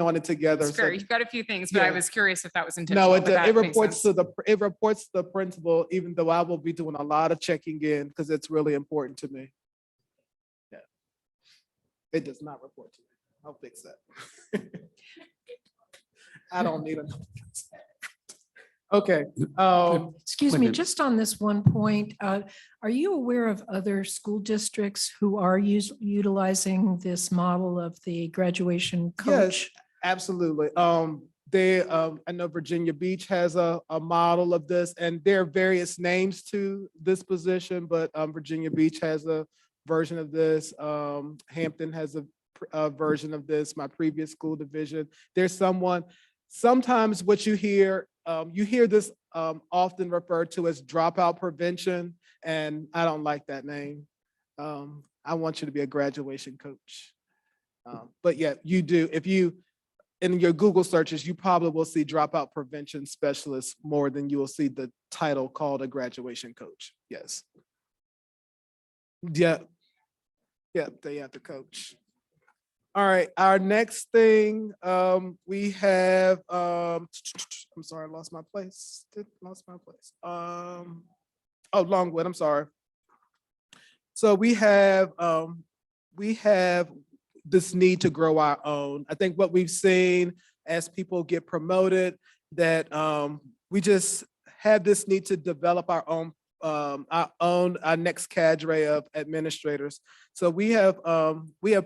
on it together. It's so- fair. You've got a few things, but I Yeah. was curious if that was intentional. No, but that it makes reports sense. to it reports to the principal, even though I will be doing a lot of checking in because it's really important to me. Yeah. It does not report to me. I'll fix that. I don't need a. Okay. Excuse Wait a me, minute. just on this one point, are you aware of other school districts who are utilizing this model of the graduation Yes, coach? absolutely. I know Virginia Beach has a model of this, and there are various names to this position, but Virginia Beach has a version of this. Hampton has a version of this, my previous school division. There's sometimes what you hear this often referred to as dropout prevention, and I don't like that name. I want you to be a graduation coach. But yeah, you do. If you, in your Google searches, you probably will see dropout prevention specialist more than you will see the title called a graduation coach. Yes. Yeah. Yeah, they have to coach. All right, our next thing, we have, I'm sorry, I lost my place. Oh, Longwood, I'm sorry. So we have this need to grow our own. I think what we've seen as people get promoted, that we just have this need to develop our next cadre of administrators. So we have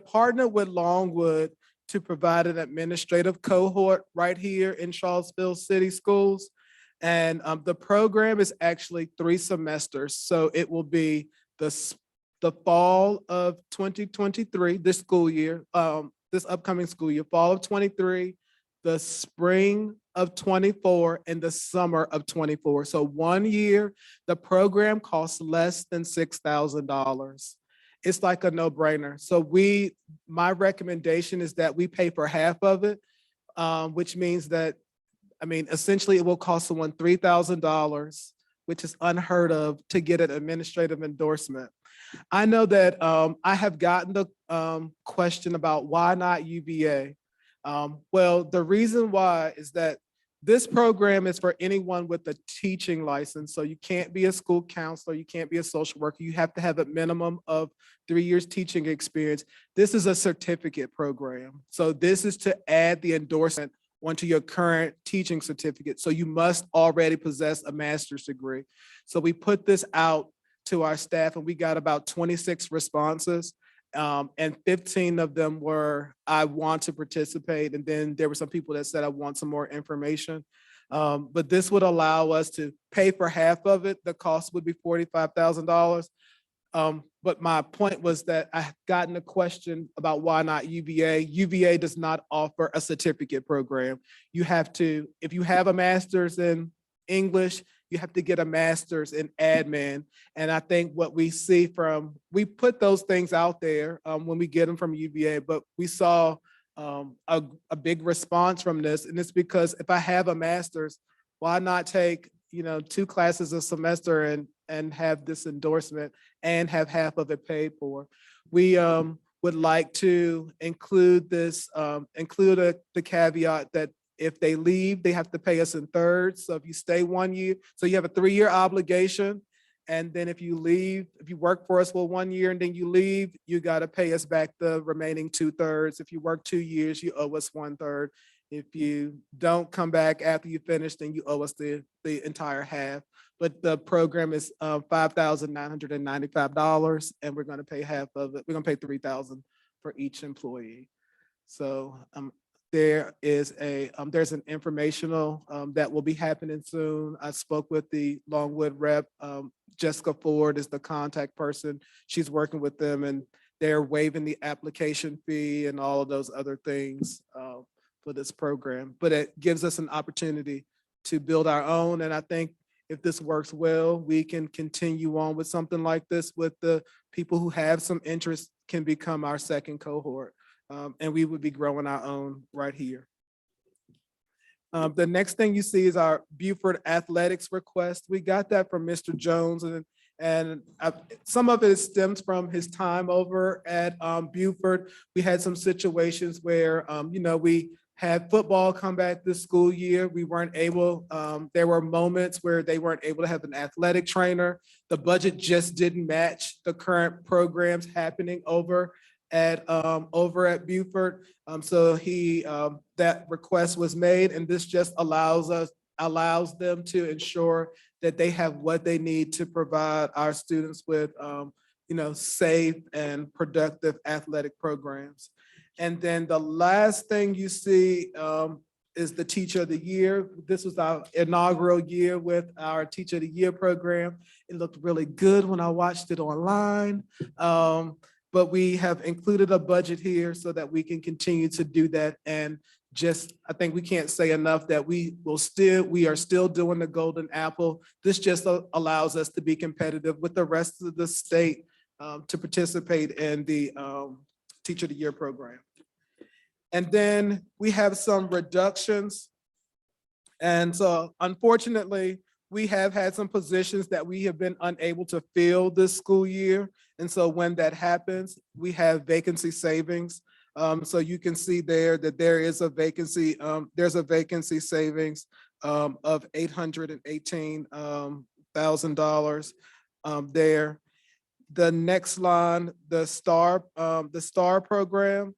partnered with Longwood to provide an administrative cohort right here in Charlottesville City Schools. And the program is actually 3 semesters. So it will be the fall of 2023, this school year, this upcoming school year, fall of 23, the spring of 24, and the summer of 24. So 1 year, the program costs less than $6,000. It's like a no-brainer. So my recommendation is that we pay for half of it, which means that, I mean, essentially it will cost someone $3,000, which is unheard of, to get an administrative endorsement. I know that I have gotten the question about why not UVA. Well, the reason why is that This program is for anyone with a teaching license. So you can't be a school counselor, you can't be a social worker. You have to have a minimum of 3 years teaching experience. This is a certificate program. So this is to add the endorsement onto your current teaching certificate. So you must already possess a master's degree. So we put this out to our staff and we got about 26 responses. And 15 of them were, I want to participate. And then there were some people that said, I want some more information. But this would allow us to pay for half of it. The cost would be $45,000. But my point was that I had gotten a question about why not UVA. UVA does not offer a certificate program. You have to, if you have a master's in English, you have to get a master's in admin. And I think what we see from, we put those things out there when we get them from UVA, but we saw a big response from this. And it's because if I have a master's, why not take, 2 classes a semester and have this endorsement and have half of it paid for? We would like to include this, the caveat that if they leave, they have to pay us in thirds. So if you stay 1 year, so you have a 3-year obligation. And then if you leave, if you work for us for 1 year and then you leave, you got to pay us back the remaining 2/3. If you work 2 years, you owe us 1/3. If you don't come back after you finish, then you owe us the entire half. But the program is $5,995, and we're going to pay half of it. We're going to pay $3,000 for each employee. So there's an informational that will be happening soon. I spoke with the Longwood rep. Jessica Ford is the contact person. She's working with them and they're waiving the application fee and all of those other things for this program. But it gives us an opportunity to build our own. And I think if this works well, we can continue on with something like this with the people who have some interest can become our second cohort. And we would be growing our own right here. The next thing you see is our Beaufort athletics request. We got that from Mr. Jones, and some of it stems from his time over at Beaufort. We had some situations where, we had football come back this school year. We weren't able, there were moments where they weren't able to have an athletic trainer. The budget just didn't match the current programs happening over at Beaufort. So that request was made, and this just allows them to ensure that they have what they need to provide our students with safe and productive athletic programs. And then the last thing you see is the Teacher of the Year. This was our inaugural year with our Teacher of the Year program. It looked really good when I watched it online. But we have included a budget here so that we can continue to do that. And I think we can't say enough that we are still doing the Golden Apple. This just allows us to be competitive with the rest of the state to participate in the Teacher of the Year program. And then we have some reductions. And so unfortunately, we have had some positions that we have been unable to fill this school year. And so when that happens, we have vacancy savings. So you can see there that there is a vacancy, there's a vacancy savings of $818,000 there. The next line, the STAR program,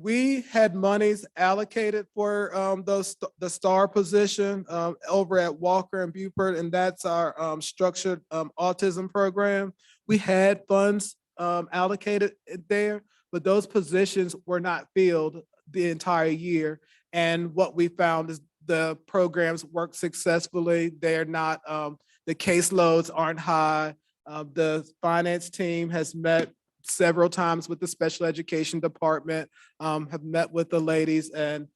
we had monies allocated for the STAR position over at Walker and Beaufort, and that's our structured autism program. We had funds allocated there, but those positions were not filled the entire year. And what we found is the programs work successfully. They're not, the caseloads aren't high. The finance team has met several times with the special education department, have met with the ladies, and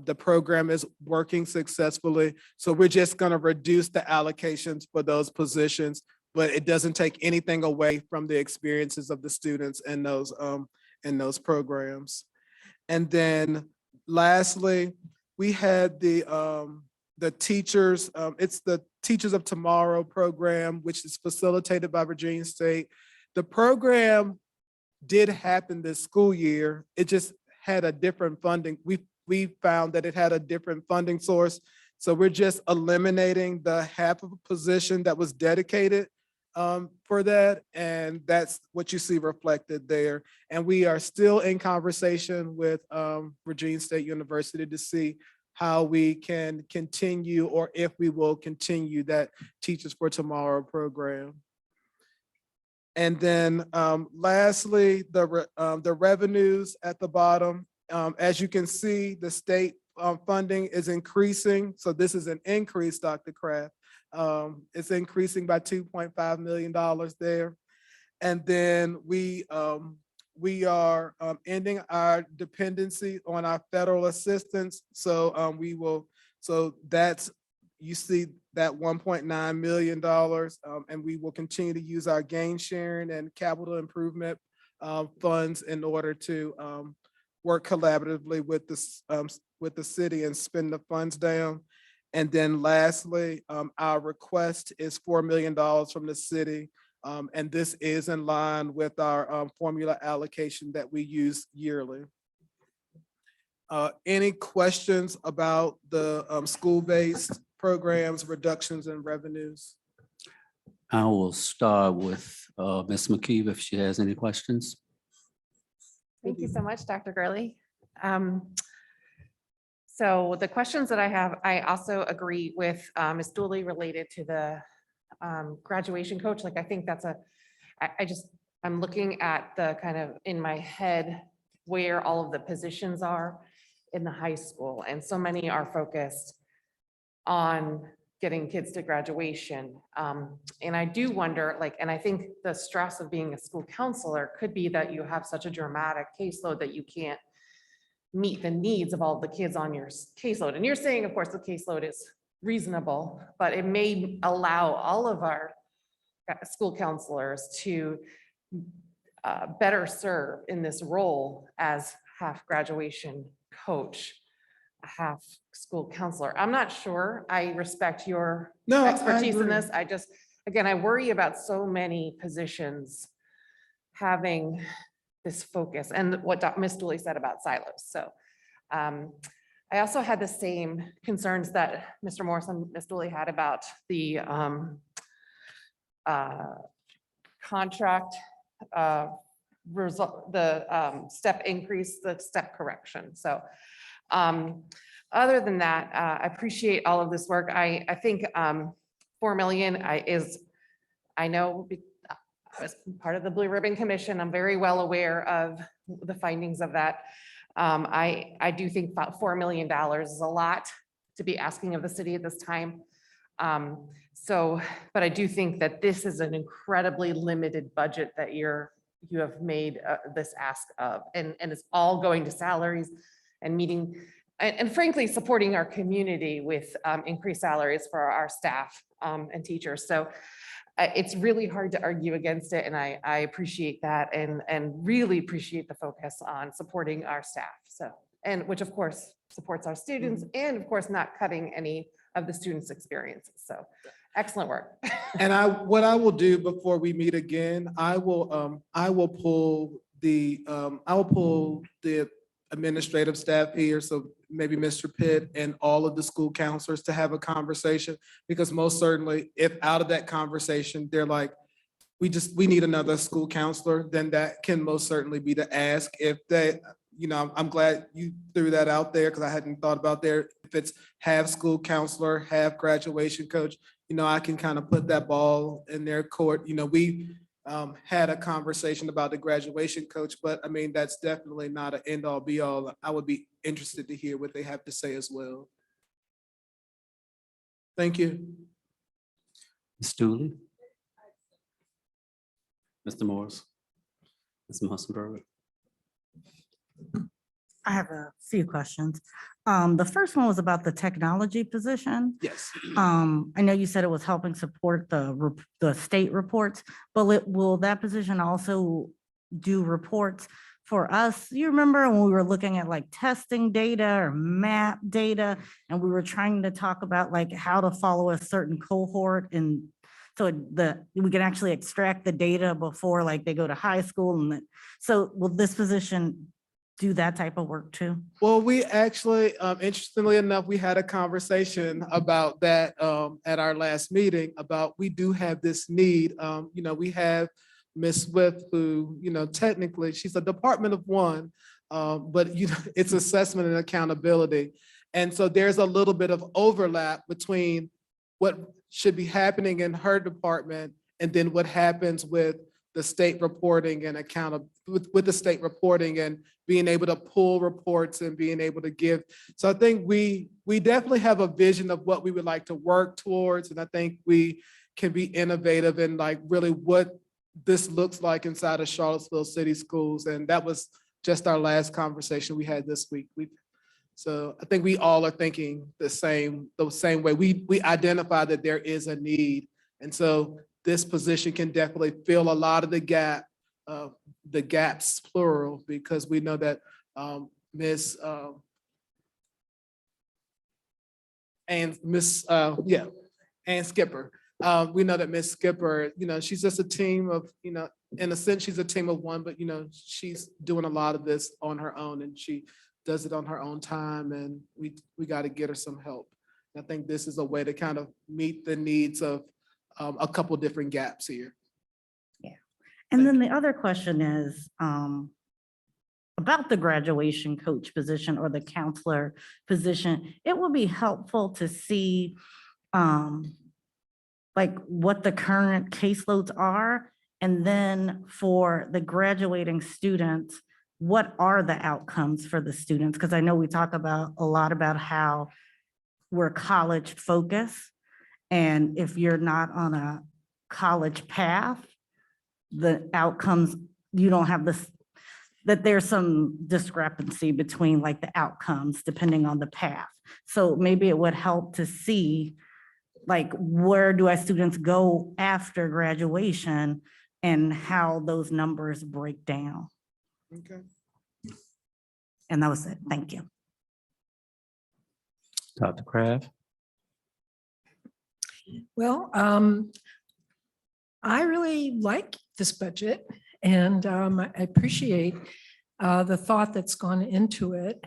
the program is working successfully. So we're just going to reduce the allocations for those positions, but it doesn't take anything away from the experiences of the students in those programs. And then lastly, we had the teachers, it's the Teachers of Tomorrow program, which is facilitated by Virginia State. The program did happen this school year. It just had a different funding. We found that it had a different funding source So we're just eliminating the half of a position that was dedicated for that. And that's what you see reflected there. And we are still in conversation with Virginia State University to see how we can continue, or if we will continue, that Teachers for Tomorrow program. And then lastly, the revenues at the bottom. As you can see, the state funding is increasing. So this is an increase, Dr. Kraft. It's increasing by $2.5 million there. And then we are ending our dependency on our federal assistance. So so that's, you see that $1.9 million, and we will continue to use our gain sharing and capital improvement funds in order to work collaboratively with the city and spend the funds down. And then lastly, our request is $4 million from the city. And this is in line with our formula allocation that we use yearly. Any questions about the school-based programs, reductions in revenues? I will start with Ms. McKeever if she has any questions. Thank you so much, Dr. Gurley. So the questions that I have, I also agree with Ms. Dooley related to the graduation coach. Like, I think that's I'm looking at the kind of in my head where all of the positions are in the high school. And so many are focused on getting kids to graduation. And I do wonder, like, and I think the stress of being a school counselor could be that you have such a dramatic caseload that you can't meet the needs of all the kids on your caseload. And you're saying, of course, the caseload is reasonable, but it may allow all of our school counselors to better serve in this role as half graduation coach, half school counselor. I'm not sure. I respect your expertise in this. I just, again, I worry about so many positions having this focus and what Ms. Dooley said about silos. So I also had the same concerns that Mr. Morris and Ms. Dooley had about the contract result, the step increase, the step correction. So other than that, I appreciate all of this work. I think 4 million I know I was part of the Blue Ribbon Commission. I'm very well aware of the findings of that. I do think about $4 million is a lot to be asking of the city at this time. But I do think that this is an incredibly limited budget that you have made this ask of, and it's all going to salaries and meeting, and frankly, supporting our community with increased salaries for our staff and teachers. So it's really hard to argue against it. And I appreciate that and really appreciate the focus on supporting our staff. So, and which of course supports our students and of course not cutting any of the students' experiences. So excellent work. And what I will do before we meet again, I will pull the administrative staff here. So maybe Mr. Pitt and all of the school counselors to have a conversation, because most certainly if out of that conversation, they're like, we need another school counselor, then that can most certainly be the ask. If they, I'm glad you threw that out there because I hadn't thought about there. If it's half school counselor, half graduation coach, I can kind of put that ball in their court. We had a conversation about the graduation coach, but I mean, that's definitely not an end all be all. I would be interested to hear what they have to say as well. Thank you. Ms. Dooley? Mr. Morris? Ms. Mussenberger? I have a few questions. The first one was about the technology position. Yes. I know you said it was helping support the state reports, but will that position also do reports for us? You remember when we were looking at like testing data or map data, and we were trying to talk about like how to follow a certain cohort, and so we can actually extract the data before like they go to high school. So will this position do that type of work too? Well, we actually, interestingly enough, we had a conversation about that at our last meeting about we do have this need. We have Ms. Swift who, technically she's a department of one, but it's assessment and accountability. And so there's a little bit of overlap between what should be happening in her department and then what happens with the state reporting and with the state reporting and being able to pull reports and being able to give. So I think we definitely have a vision of what we would like to work towards. And I think we can be innovative in like really what this looks like inside of Charlottesville City Schools. And that was just our last conversation we had this week. So I think we all are thinking the same way. We identify that there is a need. And so this position can definitely fill a lot of the gaps plural, because we know that Miss Ann Skipper. We know that Miss Skipper, she's just a team of, in a sense, she's a team of one, but she's doing a lot of this on her own, and she does it on her own time, and we got to get her some help. I think this is a way to kind of meet the needs of a couple different gaps here. Yeah. And then the other question is about the graduation coach position or the counselor position. It would be helpful to see like what the current caseloads are. And then for the graduating students, what are the outcomes for the students? Because I know we talk about a lot about how we're college focused. And if you're not on a college path, the outcomes, you don't have this, that there's some discrepancy between like the outcomes depending on the path. So maybe it would help to see like, where do our students go after graduation and how those numbers break down. Okay. And that was it. Thank you. Dr. Kraft? Well, I really like this budget, and I appreciate the thought that's gone into it.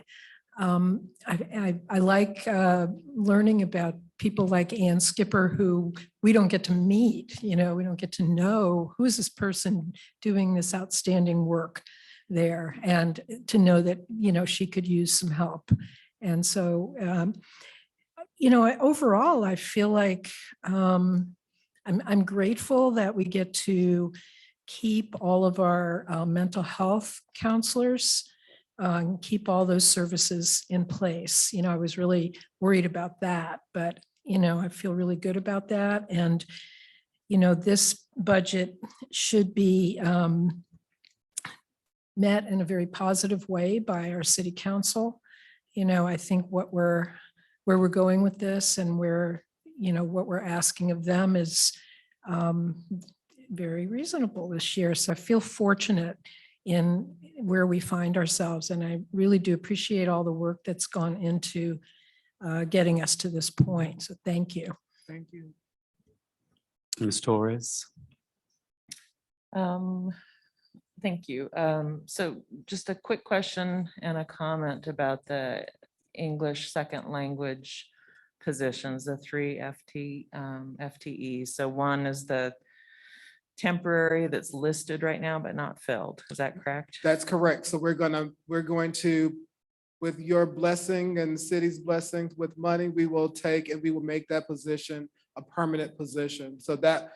I like learning about people like Ann Skipper, who we don't get to meet, we don't get to know who is this person doing this outstanding work there, and to know that, she could use some help. And so, overall, I feel like I'm grateful that we get to keep all of our mental health counselors, keep all those services in place. I was really worried about that, but, I feel really good about that. And, this budget should be met in a very positive way by our city council. I think where we're going with this and what we're asking of them is very reasonable this year. So I feel fortunate in where we find ourselves. And I really do appreciate all the work that's gone into getting us to this point. So thank you. Thank you. Ms. Torres? Thank you. So just a quick question and a comment about the English second language positions, the 3 FTEs. So one is the temporary that's listed right now but not filled. Is that correct? That's correct. So we're going to, with your blessing and the city's blessings with money, we will take and we will make that position a permanent position. So that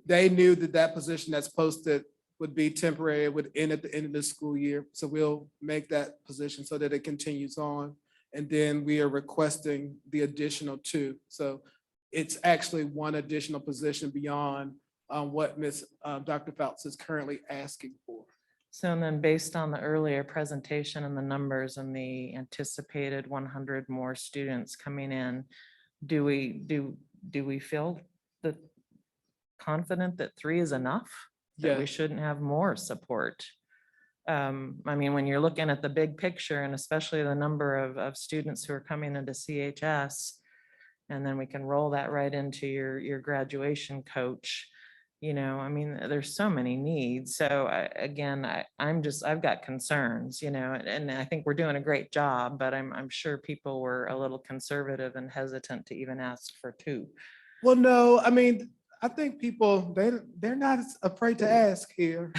they knew that position that's posted would be temporary, would end at the end of the school year. So we'll make that position so that it continues on. And then we are requesting the additional 2. So it's actually one additional position beyond what Dr. Fouts is currently asking for. So and then based on the earlier presentation and the numbers and the anticipated 100 more students coming in, do we feel confident that 3 is enough? That we shouldn't have more support? I mean, when you're looking at the big picture and especially the number of students who are coming into CHS, and then we can roll that right into your graduation coach. You know, I mean, there's so many needs. So I've got concerns, you know, and I think we're doing a great job, but I'm sure people were a little conservative and hesitant to even ask for two. Well, no, I mean, I think people, they're not afraid to ask here.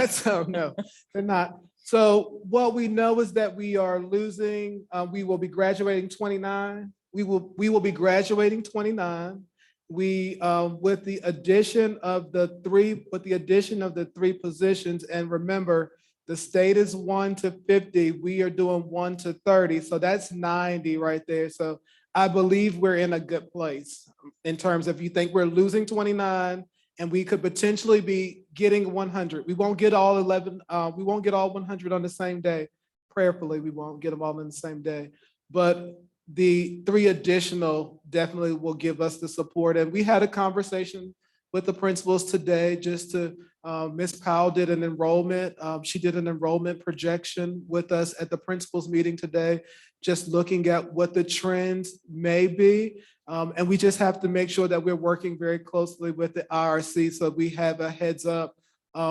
So no, they're not. So what we know is that we are losing, we will be graduating 29. We will be graduating 29. We, with the addition of the three positions, and remember, the state is 1 to 50, we are doing 1 to 30, so that's 90 right there. So I believe we're in a good place in terms of, you think we're losing 29 and we could potentially be getting 100. We won't get all 100 on the same day. Prayerfully, we won't get them all in the same day. But the 3 additional definitely will give us the support. And we had a conversation with the principals today just to, Ms. Powell did an enrollment. She did an enrollment projection with us at the principals meeting today, just looking at what the trends may be. And we just have to make sure that we're working very closely with the IRC so we have a heads up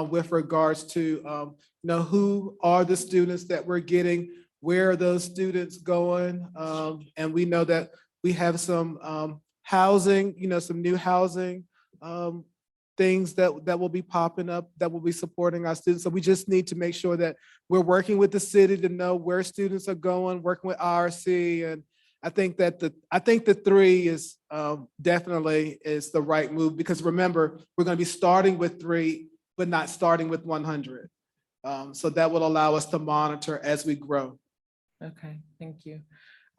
with regards to who are the students that we're getting, where are those students going? And we know that we have some housing, some new housing things that will be popping up that will be supporting our students. So we just need to make sure that we're working with the city to know where students are going, working with IRC. And I think the 3 is definitely is the right move, because remember, we're going to be starting with 3, but not starting with 100. So that will allow us to monitor as we grow. Okay, thank you.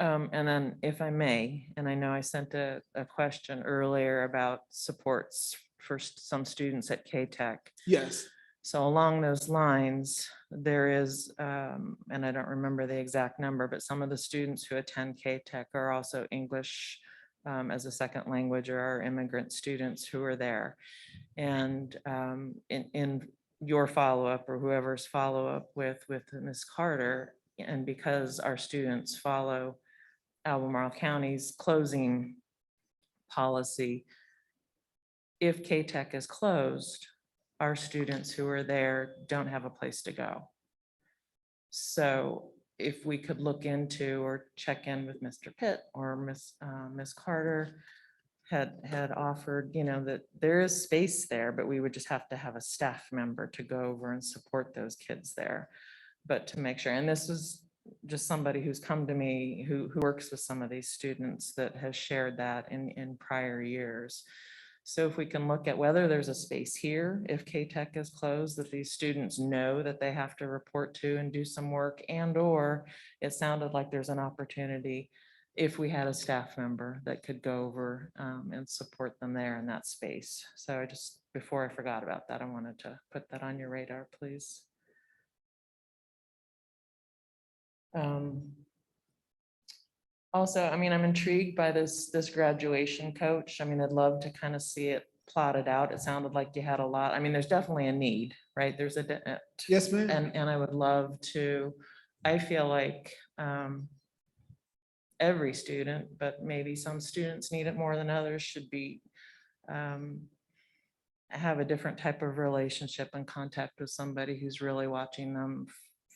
And then if I may, and I know I sent a question earlier about supports for some students at K-Tech. Yes. So along those lines, there is, and I don't remember the exact number, but some of the students who attend K-Tech are also English as a second language, or are immigrant students who are there. And in your follow-up, or whoever's follow-up with Ms. Carter, and because our students follow Albemarle County's closing policy, if K-Tech is closed, our students who are there don't have a place to go. So if we could look into or check in with Mr. Pitt or Miss Carter had offered, that there is space there, but we would just have to have a staff member to go over and support those kids there. But to make sure, and this is just somebody who's come to me who works with some of these students that has shared that in prior years. So if we can look at whether there's a space here, if K-Tech is closed, that these students know that they have to report to and do some work, and or it sounded like there's an opportunity if we had a staff member that could go over and support them there in that space. So I just, before I forgot about that, I wanted to put that on your radar, please. Also, I mean, I'm intrigued by this graduation coach. I mean, I'd love to kind of see it plotted out. It sounded like you had a lot. I mean, there's definitely a need, right? There's Yes, ma'am. And I would love to, I feel like every student, but maybe some students need it more than others, should be have a different type of relationship and contact with somebody who's really watching them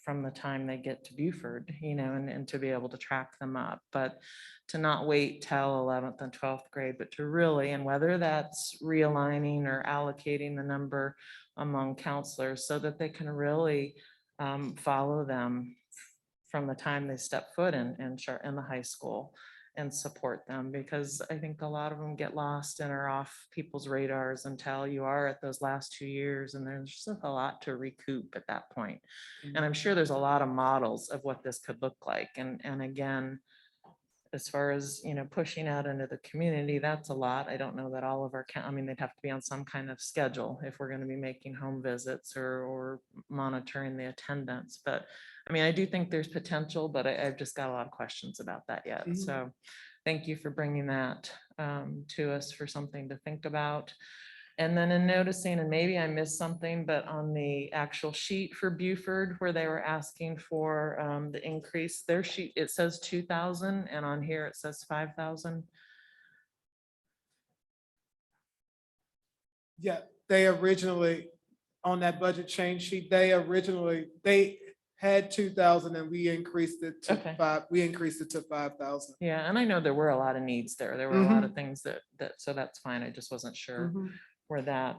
from the time they get to Buford, and to be able to track them up, but to not wait till 11th and 12th grade, but to really, and whether that's realigning or allocating the number among counselors so that they can really follow them from the time they step foot in the high school and support them, because I think a lot of them get lost and are off people's radars until you are at those last 2 years, and there's just a lot to recoup at that point. And I'm sure there's a lot of models of what this could look like. And again, as far as, pushing out into the community, that's a lot. I don't know that all of our, I mean, they'd have to be on some kind of schedule if we're going to be making home visits or monitoring the attendance. But I mean, I do think there's potential, but I've just got a lot of questions about that yet. Mhm. So thank you for bringing that to us for something to think about. And then in noticing, and maybe I missed something, but on the actual sheet for Buford, where they were asking for the increase, their sheet, it says 2,000, and on here it says 5,000. Yeah, they originally, on that budget change sheet, they had 2,000 and we increased it to Okay. 5,000. Yeah, and I know there were a lot of needs there. There were a lot of things so that's fine. I just wasn't sure where that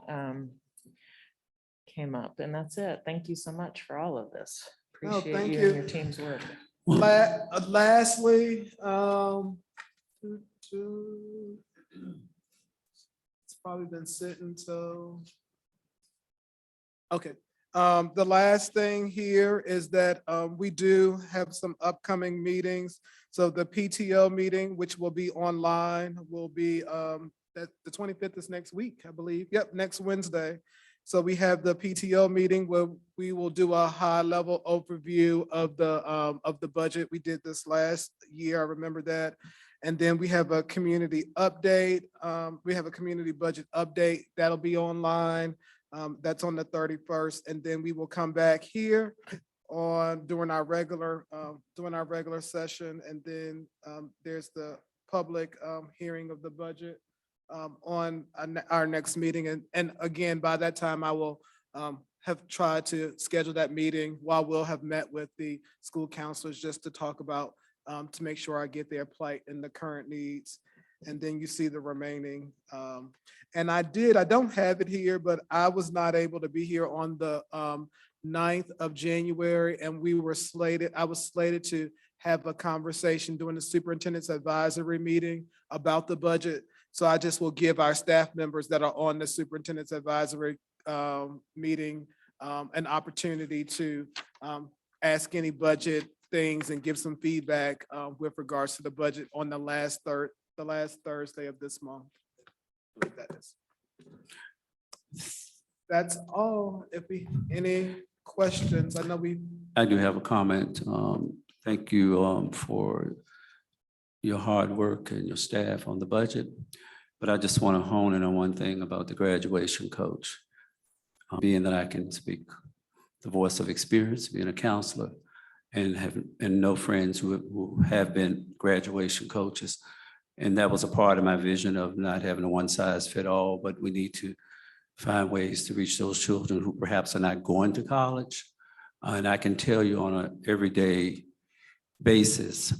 came up, and that's it. Thank you so much for all of this. No, Appreciate thank you you. and your team's work. Lastly, it's probably been sitting till. Okay, the last thing here is that we do have some upcoming meetings. So the PTO meeting, which will be online, will be that the 25th is next week, I believe. Yep, next Wednesday. So we have the PTO meeting where we will do a high-level overview of the budget. We did this last year, I remember that. And then we have a community update. We have a community budget update that'll be online. That's on the 31st. And then we will come back here during our regular session. And then there's the public hearing of the budget on our next meeting. And again, by that time, I will have tried to schedule that meeting while we'll have met with the school counselors just to talk about, to make sure I get their plight and the current needs. And then you see the remaining. And I don't have it here, but I was not able to be here on the 9th of January, and I was slated to have a conversation during the superintendent's advisory meeting about the budget. So I just will give our staff members that are on the superintendent's advisory meeting an opportunity to ask any budget things and give some feedback with regards to the budget on the last Thursday of this month. I believe that is. That's all. Any questions? I know I do have a comment. Thank you for your hard work and your staff on the budget. But I just want to hone in on one thing about the graduation coach. Being that I can speak the voice of experience, being a counselor, and know friends who have been graduation coaches. And that was a part of my vision of not having a one size fit all, but we need to find ways to reach those children who perhaps are not going to college. And I can tell you on an everyday basis,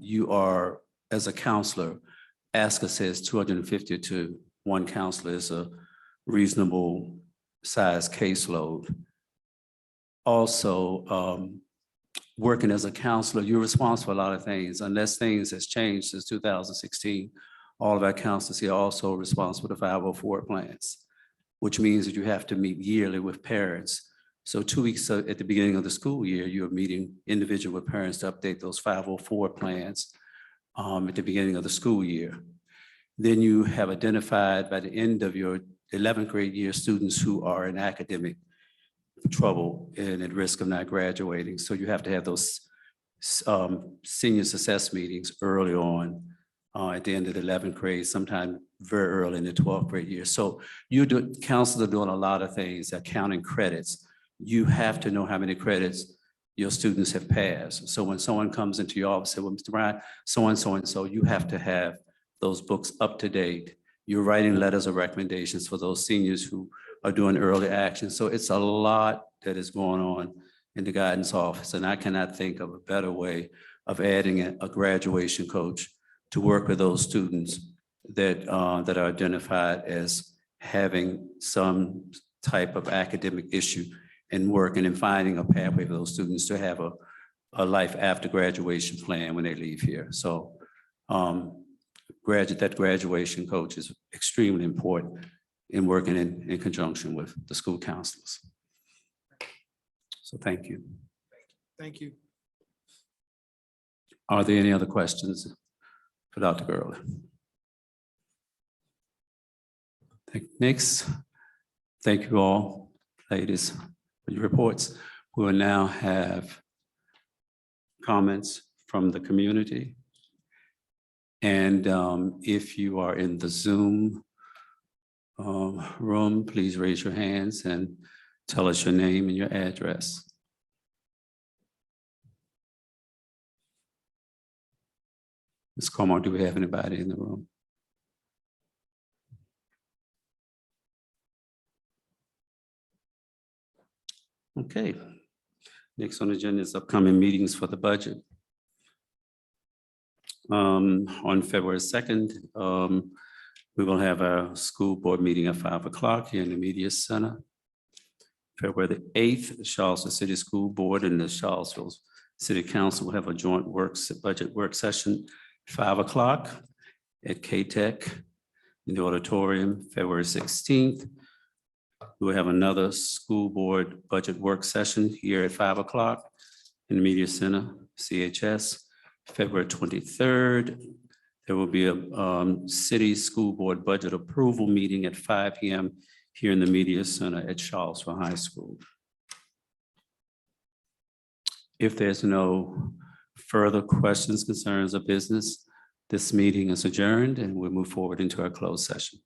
you are, as a counselor, ASCA says 250 to one counselor is a reasonable size caseload. Also, working as a counselor, you're responsible for a lot of things. Unless things has changed since 2016, all of our counselors here are also responsible for 504 plans, which means that you have to meet yearly with parents. So 2 weeks at the beginning of the school year, you're meeting individual with parents to update those 504 plans at the beginning of the school year. Then you have identified by the end of your 11th grade year students who are in academic trouble and at risk of not graduating. So you have to have those senior success meetings early on at the end of the 11th grade, sometime very early in the 12th grade year. So counselors are doing a lot of things, they're counting credits. You have to know how many credits your students have passed. So when someone comes into your office and says, well, Mr. Bryant, so, you have to have those books up to date. You're writing letters of recommendations for those seniors who are doing early action. So it's a lot that is going on in the guidance office. And I cannot think of a better way of adding a graduation coach to work with those students that are identified as having some type of academic issue and working and finding a pathway for those students to have a life after graduation plan when they leave here. So that graduation coach is extremely important in working in conjunction with the school counselors. So thank you. Thank you. Are there any other questions for Dr. Gurley? Next, thank you all, ladies, for your reports. We will now have comments from the community. And if you are in the Zoom room, please raise your hands and tell us your name and your address. Ms. Como, do we have anybody in the room? Okay. Next on the agenda is upcoming meetings for the budget. On February 2nd, we will have a school board meeting at 5 o'clock here in the Media Center. February the 8th, the Charlottesville City School Board and the Charlottesville City Council will have a joint budget work session, 5 o'clock at K-Tech in the auditorium. February 16th, we will have another school board budget work session here at 5 o'clock in the Media Center, CHS. February 23rd, there will be a city school board budget approval meeting at 5 p.m. here in the Media Center at Charlottesville High School. If there's no further questions, concerns, or business, this meeting is adjourned and we'll move forward into our closed session.